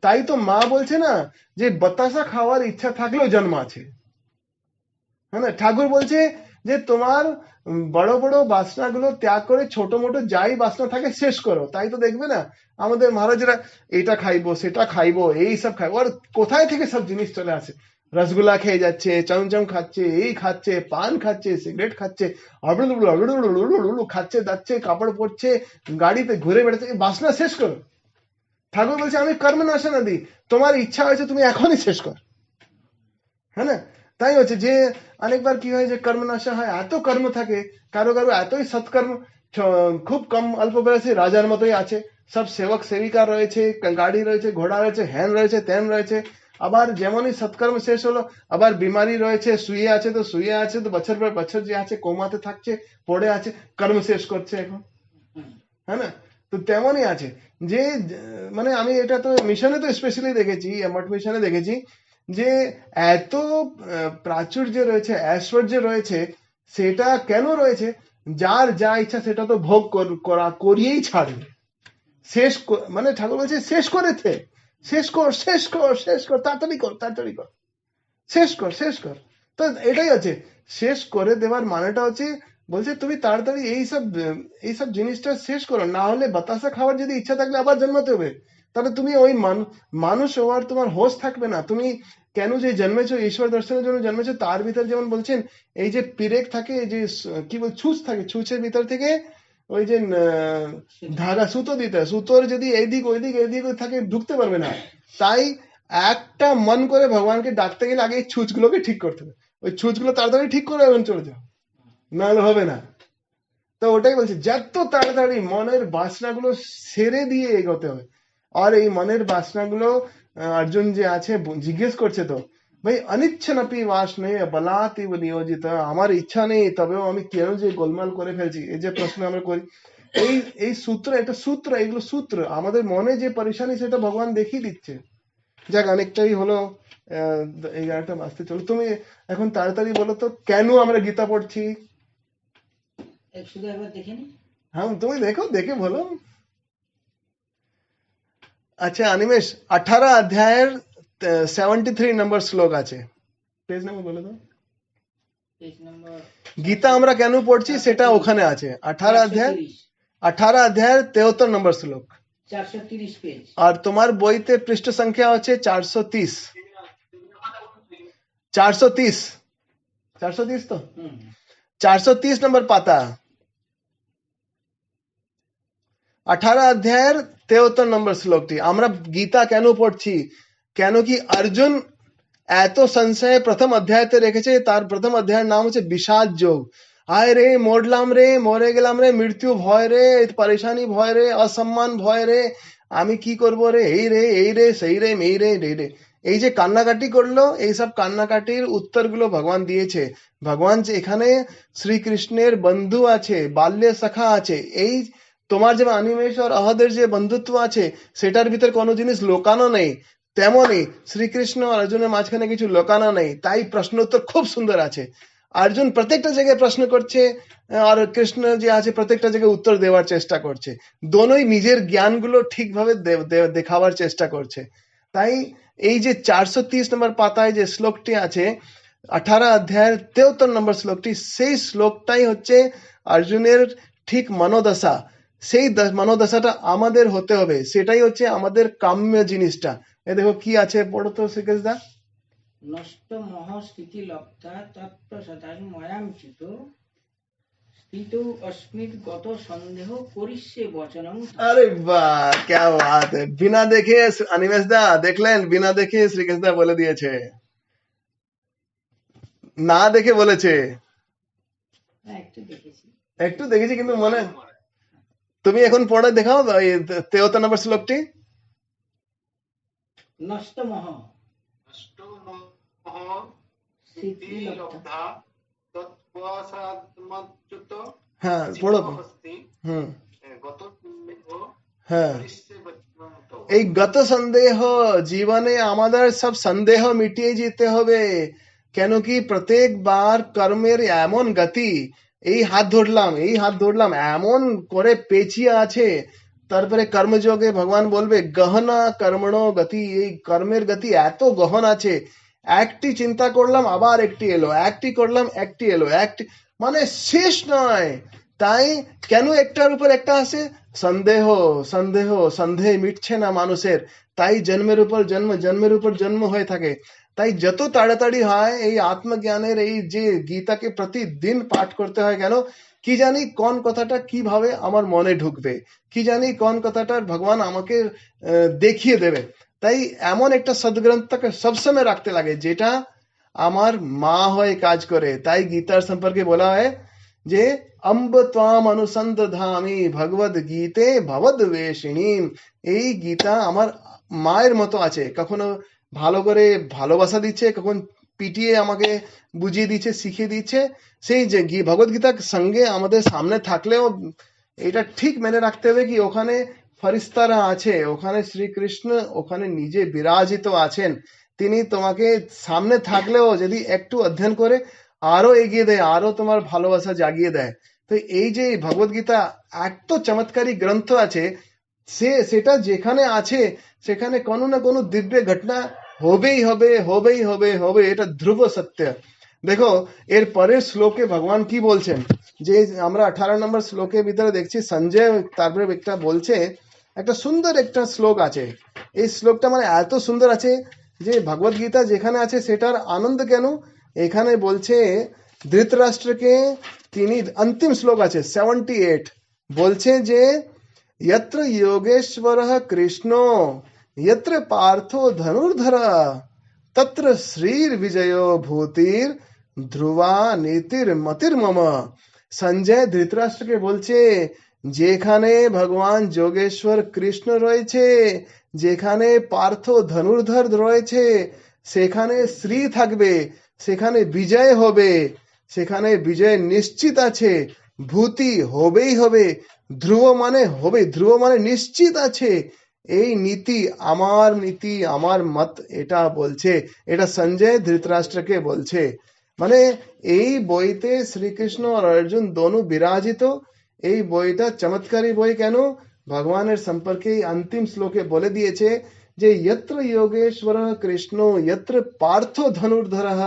তাই তো মা বলছে না যে বাতাসা খাওয়ার ইচ্ছা থাকলেও জন্ম আছে, হ্যাঁ না? ঠাকুর বলছে যে তোমার বড় বড় বাসনা গুলো ত্যাগ করে ছোট মোটো যাই বাসনা থাকে শেষ করো। তাই তো দেখবে না আমাদের মহারাজরা এটা খাইবো, সেটা খাইবো, এই সব খাইবো, আর কোথায় থেকে সব জিনিস চলে আসে। রসগোল্লা খেয়ে যাচ্ছে, চমচম খাচ্ছে, এই খাচ্ছে, পান খাচ্ছে, সিগারেট খাচ্ছে, খাচ্ছে, যাচ্ছে, কাপড় পরছে, গাড়িতে ঘুরে বেড়াচ্ছে, বাসনা শেষ করো। ঠাকুর বলছে আমি কর্ম নাশনা দিই, তোমার ইচ্ছা হয়েছে তুমি এখনই শেষ কর, হ্যাঁ না? তাই হচ্ছে যে অনেকবার কি হয় যে কর্মনাশা হয়, এত কর্ম থাকে, কারো কারো এতই সৎকর্ম, খুব কম অল্প বয়সে রাজার মতোই আছে, সব সেবক সেবিকা রয়েছে, গাড়ি রয়েছে, ঘোড়া রয়েছে, হ্যান রয়েছে, তেন রয়েছে। আবার যেমনই সৎকর্ম শেষ হলো, আবার বিমারি রয়েছে, শুয়ে আছে তো শুয়ে আছে, তো বছর পর বছর যে আছে কোমাতে থাকছে, পড়ে আছে, কর্ম শেষ করছে এখন, হ্যাঁ না? তো তেমনই আছে যে মানে আমি এটা তো মিশনে তো স্পেশালি দেখেছি, মঠ মিশনে দেখেছি যে এত প্রাচুর্য রয়েছে, ঐশ্বর্য রয়েছে। সেটা কেন রয়েছে? যার যা ইচ্ছা সেটা তো ভোগ করিয়েই ছাড়বে। মানে ঠাকুর বলছে শেষ করেছে, শেষ কর শেষ কর শেষ কর, তাড়াতাড়ি কর তাড়াতাড়ি কর, শেষ কর শেষ কর। তো এটাই আছে শেষ করে দেওয়ার মানেটা হচ্ছে, বলছে তুমি তাড়াতাড়ি এইসব জিনিসটা শেষ করো, না হলে বাতাসা খাওয়ার যদি ইচ্ছা থাকলে আবার জন্মাতে হবে, তাহলে তুমি ওই মানুষ হওয়ার তোমার হোশ থাকবে না। তুমি কেন যে জন্মেছো, ঈশ্বর দর্শনের জন্য জন্মেছো, তার ভিতর যেমন বলছেন এই যে পিরেক থাকে, এই যে কি বল ছুঁচ থাকে, ছুঁচের ভিতর থেকে ওই যে ধাগা সুতো দিতে হয়, সুতোর যদি এইদিক ওইদিক এইদিক থাকে ঢুকতে পারবে না। তাই একটা মন করে ভগবানকে ডাকতে গেলে আগে এই ছুঁচগুলোকে ঠিক করতে হবে, ওই ছুঁচগুলো তাড়াতাড়ি ঠিক করে এবং চলে যাও, নাহলে হবে না। তো ওটাই বলছে যত তাড়াতাড়ি মনের বাসনাগুলো সেরে দিয়ে এগোতে হবে। আর এই মনের বাসনাগুলো অর্জুন যে আছে জিজ্ঞেস করছে, তো ভাই অনিচ্ছনপি বাসনে বলাতিব নিয়োজিত, আমার ইচ্ছা নেই তবেও আমি কেন যে গোলমাল করে ফেলছি, এই যে প্রশ্ন আমরা করি, এই সূত্র, এটা সূত্র, এগুলো সূত্র, আমাদের মনে যে পরেশানি সেটা ভগবান দেখিয়ে দিচ্ছে। যাক অনেকটাই হলো, 11টা বাজতে চলো। তুমি এখন তাড়াতাড়ি বলো তো কেন আমরা গীতা পড়ছি। হ্যাঁ তুমি দেখো, দেখে বলো। আচ্ছা অনিমেষ, 18 অধ্যায়ের 73 নম্বর শ্লোক আছে, পেজ নাম্বার বলে দাও। গীতা আমরা কেন পড়ছি সেটা ওখানে আছে, 18 অধ্যায়ের 73 নম্বর শ্লোক, 430 পেজ। আর তোমার বইতে পৃষ্ঠ সংখ্যা হচ্ছে 430। 430 তো 430 নম্বর পাতা, 18 অধ্যায়ের 73 নম্বর শ্লোকটি। আমরা গীতা কেন পড়ছি, কেন কি অর্জুন এত সংশয় প্রথম অধ্যায়তে রেখেছে, তার প্রথম অধ্যায়ের নাম হচ্ছে বিষাদ যোগ। আয় রে মরলাম রে, মরে গেলাম রে, মৃত্যু ভয় রে, পরেশানি ভয় রে, অসম্মান ভয় রে, আমি কি করবো রে, এই রে সেই রে মেই রে রে, এই যে কান্নাকাটি করলো, এইসব কান্নাকাটির উত্তরগুলো ভগবান দিয়েছে। ভগবান যে এখানে শ্রীকৃষ্ণের বন্ধু আছে, বাল্য সখা আছে, এই তোমার যেমন অনিমেষ আর অহদের যে বন্ধুত্ব আছে সেটার ভিতর কোনো জিনিস লোকানো নেই, তেমনই শ্রীকৃষ্ণ আর অর্জুনের মাঝখানে কিছু লোকানো নেই। তাই প্রশ্ন উত্তর খুব সুন্দর আছে। অর্জুন প্রত্যেকটা জায়গায় প্রশ্ন করছে আর কৃষ্ণ যে আছে প্রত্যেকটা জায়গায় উত্তর দেওয়ার চেষ্টা করছে, দোনোই নিজের জ্ঞানগুলো ঠিকভাবে দেখাবার চেষ্টা করছে। তাই এই যে 430 নম্বর পাতায় যে শ্লোকটি আছে, 18 অধ্যায়ের 73 নম্বর শ্লোকটি, সেই শ্লোকটাই হচ্ছে অর্জুনের ঠিক মনোদশা। সেই মনোদশাটা আমাদের হতে হবে, সেটাই হচ্ছে আমাদের কাম্য জিনিসটা। এ দেখো কি আছে, পড়ো তো শ্রীকেশ দা। নষ্ট মহ স্থিতি লব্ধা তৎপ্রসাদান ময়াঞ্চিত স্থিত অস্মিত গত সন্দেহ করিষ্যে বচনম। আরে বাহ, क्या बात है। বিনা দেখে অনিমেষ দা দেখলেন, বিনা দেখে শ্রীকেশ দা বলে দিয়েছে, না দেখে বলেছে। একটু দেখেছি কিন্তু মনে, তুমি এখন পড়ে দেখাও 73 নম্বর শ্লোকটি। নষ্ট মহ হ্যাঁ পড়ো। হ্যাঁ এই গত সন্দেহ, জীবনে আমাদের সব সন্দেহ মিটিয়ে যেতে হবে। কেন কি প্রত্যেকবার কর্মের এমন গতি, এই হাত ধরলাম এমন করে পেঁচিয়ে আছে, তারপরে কর্মযোগে ভগবান বলবে গহনা কর্মণো গতি, এই কর্মের গতি এত গহন আছে, একটি চিন্তা করলাম আবার একটি এলো, একটি করলাম একটি এলো, একটি মানে শেষ নয়। তাই কেন একটার উপর একটা আসে, সন্দেহ মিটছে না মানুষের, তাই জন্মের উপর জন্ম, জন্মের উপর জন্ম হয়ে থাকে। তাই যত তাড়াতাড়ি হয় এই আত্মজ্ঞানের এই যে গীতাকে প্রতিদিন পাঠ করতে হয়। কেন কি জানি কোন কথাটা কিভাবে আমার মনে ঢুকবে, কি জানি কোন কথাটা ভগবান আমাকে দেখিয়ে দেবে। তাই এমন একটা সদ্গ্রন্থকে সবসময় রাখতে লাগে যেটা আমার মা হয়ে কাজ করে। তাই গীতার সম্পর্কে বলা হয় যে অম্ব ত্বাম অনুসন্ধধামি ভগবদ গীতে ভবদ বেশিনী, এই গীতা আমার মায়ের মতো আছে, কখনো ভালো করে ভালোবাসা দিচ্ছে, কখন পিটিয়ে আমাকে বুঝিয়ে দিচ্ছে, শিখিয়ে দিচ্ছে। সেই যে ভগবদ গীতার সঙ্গে আমাদের সামনে থাকলেও এটা ঠিক মেনে রাখতে হবে কি ওখানে ফরিস্তারা আছে, ওখানে শ্রীকৃষ্ণ ওখানে নিজে বিরাজিত আছেন। তিনি তোমাকে সামনে থাকলেও যদি একটু অধ্যয়ন করে আরো এগিয়ে দেয়, আরো তোমার ভালোবাসা জাগিয়ে দেয়। তো এই যে ভগবদ গীতা এত চমৎকারী গ্রন্থ আছে, সেটা যেখানে আছে সেখানে কোনো না কোনো দিব্য ঘটনা হবেই হবে, হবেই হবে, হবে, এটা ধ্রুব সত্য। দেখো এর পরের শ্লোকে ভগবান কি বলছেন, যে আমরা 18 নম্বর শ্লোকের ভিতরে দেখছি সঞ্জয় তারপরে একটা বলছে, একটা সুন্দর একটা শ্লোক আছে। এই শ্লোকটা মানে এত সুন্দর আছে যে ভগবদ গীতা যেখানে আছে সেটার আনন্দ কেন। এখানে বলছে ধৃতরাষ্ট্রকে, তিনি अंतिम শ্লোক আছে 78, বলছে যে यत्र योगेश्वरः कृष्णो यत्र पार्थो धनुर्धर तत्र श्रीर्विजयो भूतिर ध्रुवा नीतिर मतिर मम। সঞ্জয় ধৃতরাষ্ট্রকে বলছে যেখানে ভগবান যোগেশ্বর কৃষ্ণ রয়েছে, যেখানে পার্থ ধনুর্ধর রয়েছে, সেখানে শ্রী থাকবে, সেখানে বিজয় হবে, সেখানে বিজয় নিশ্চিত আছে, ভূতি হবেই হবে, ধ্রুব মানে হবে, ধ্রুব মানে নিশ্চিত আছে। এই নীতি আমার মত, এটা বলছে, এটা সঞ্জয় ধৃতরাষ্ট্রকে বলছে। মানে এই বইতে শ্রীকৃষ্ণ আর অর্জুন দোনো বিরাজিত। এই বইটা চমৎকারী বই কেন, ভগবানের সম্পর্কে अंतिम শ্লোকে বলে দিয়েছে যে यत्र योगेश्वरः কৃষ্ণ यत्र পার্থ ধনুর্ধরः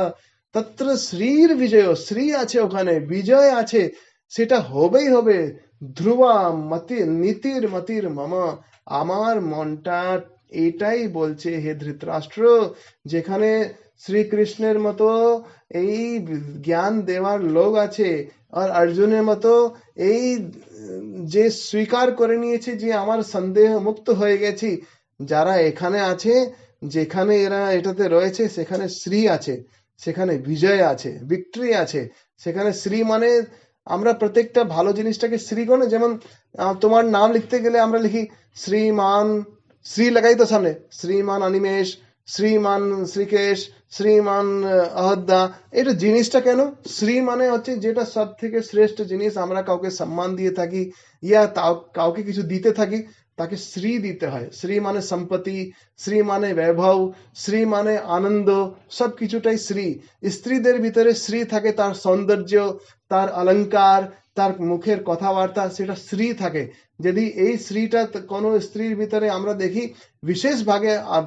তত্র শ্রীর বিজয়, শ্রী আছে ওখানে, বিজয় আছে, সেটা হবেই হবে। ধ্রুবা মতি নীতির মতির মম, আমার মনটা এটাই বলছে হে ধৃতরাষ্ট্র, যেখানে শ্রীকৃষ্ণের মতো এই জ্ঞান দেওয়ার লোক আছে আর অর্জুনের মতো এই যে স্বীকার করে নিয়েছে যে আমার সন্দেহ মুক্ত হয়ে গেছি, যারা এখানে আছে, যেখানে এরা এটাতে রয়েছে সেখানে শ্রী আছে, সেখানে বিজয় আছে, ভিক্টরি আছে। সেখানে শ্রী মানে আমরা প্রত্যেকটা ভালো জিনিসটাকে শ্রী করে, যেমন তোমার নাম লিখতে গেলে আমরা লিখি শ্রীমান, শ্রী লাগাই তো সামনে, শ্রীমান অনিমেষ, শ্রীমান শ্রীকেশ, শ্রীমান অহদ্দা। এটা জিনিসটা কেন, শ্রী মানে হচ্ছে যেটা সব থেকে শ্রেষ্ঠ জিনিস, আমরা কাউকে সম্মান দিয়ে থাকি ইয়া কাউকে কিছু দিতে থাকি, তাকে শ্রী দিতে হয়। শ্রী মানে সম্পত্তি, শ্রী মানে বৈভব, শ্রী মানে আনন্দ, সবকিছুটাই শ্রী। স্ত্রীদের ভিতরে শ্রী থাকে তার সৌন্দর্য, তার অলংকার, তার মুখের কথাবার্তা, সেটা শ্রী থাকে। যদি এই শ্রীটা কোনো স্ত্রীর ভিতরে আমরা দেখি বিশেষ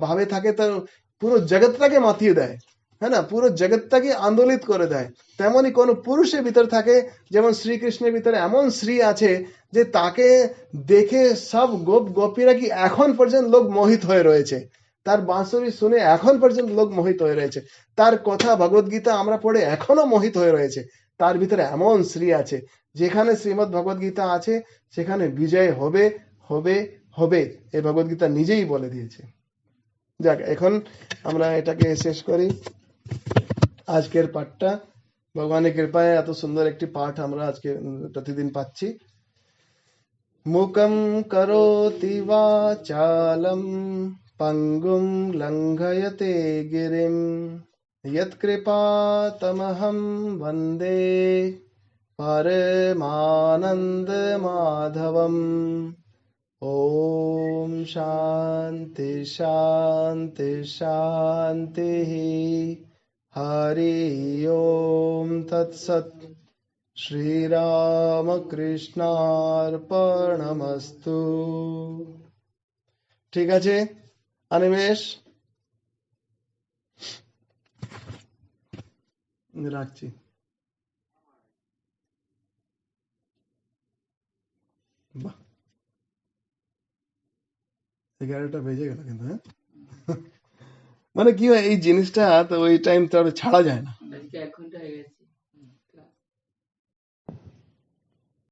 ভাবে থাকে, তো পুরো জগৎটাকে মাতিয়ে দেয়, হ্যাঁ না, পুরো জগৎটাকে আন্দোলিত করে দেয়। তেমনি কোন পুরুষের ভিতর থাকে, যেমন শ্রীকৃষ্ণের ভিতরে এমন শ্রী আছে যে তাকে দেখে সব গোপীরা কি এখন পর্যন্ত লোক মোহিত হয়ে রয়েছে, তার বাঁশরি শুনে এখন পর্যন্ত লোক মোহিত হয়ে রয়েছে, তার কথা ভগবদ গীতা আমরা পড়ে এখনো মোহিত হয়ে রয়েছে। তার ভিতরে এমন শ্রী আছে, যেখানে শ্রীমদ ভগবদ গীতা আছে সেখানে বিজয় হবে, হবে, হবে, এই ভগবদ গীতা নিজেই বলে দিয়েছে। যাক, এখন আমরা এটাকে শেষ করি আজকের পাঠটা। ভগবানের কৃপায় এত সুন্দর একটি পাঠ আমরা আজকে প্রতিদিন পাচ্ছি। মুকম করোতি বাচালম পঙ্গুম লঙ্ঘয়তে গিরিম यत्कृपातमहं वन्दे परमानन्दमाधवम्। ॐ शान्ति शान्ति शान्तिः। हरि ओम तत्सत्। श्रीरामकृष्णार्पणमस्तु। ঠিক আছে অনিমেষ, রাখছি। বাহ, 11টা বেজে গেল কিন্তু। হ্যাঁ, মানে কি হয় এই জিনিসটা, তো ওই টাইম তো আর ছাড়া যায় না।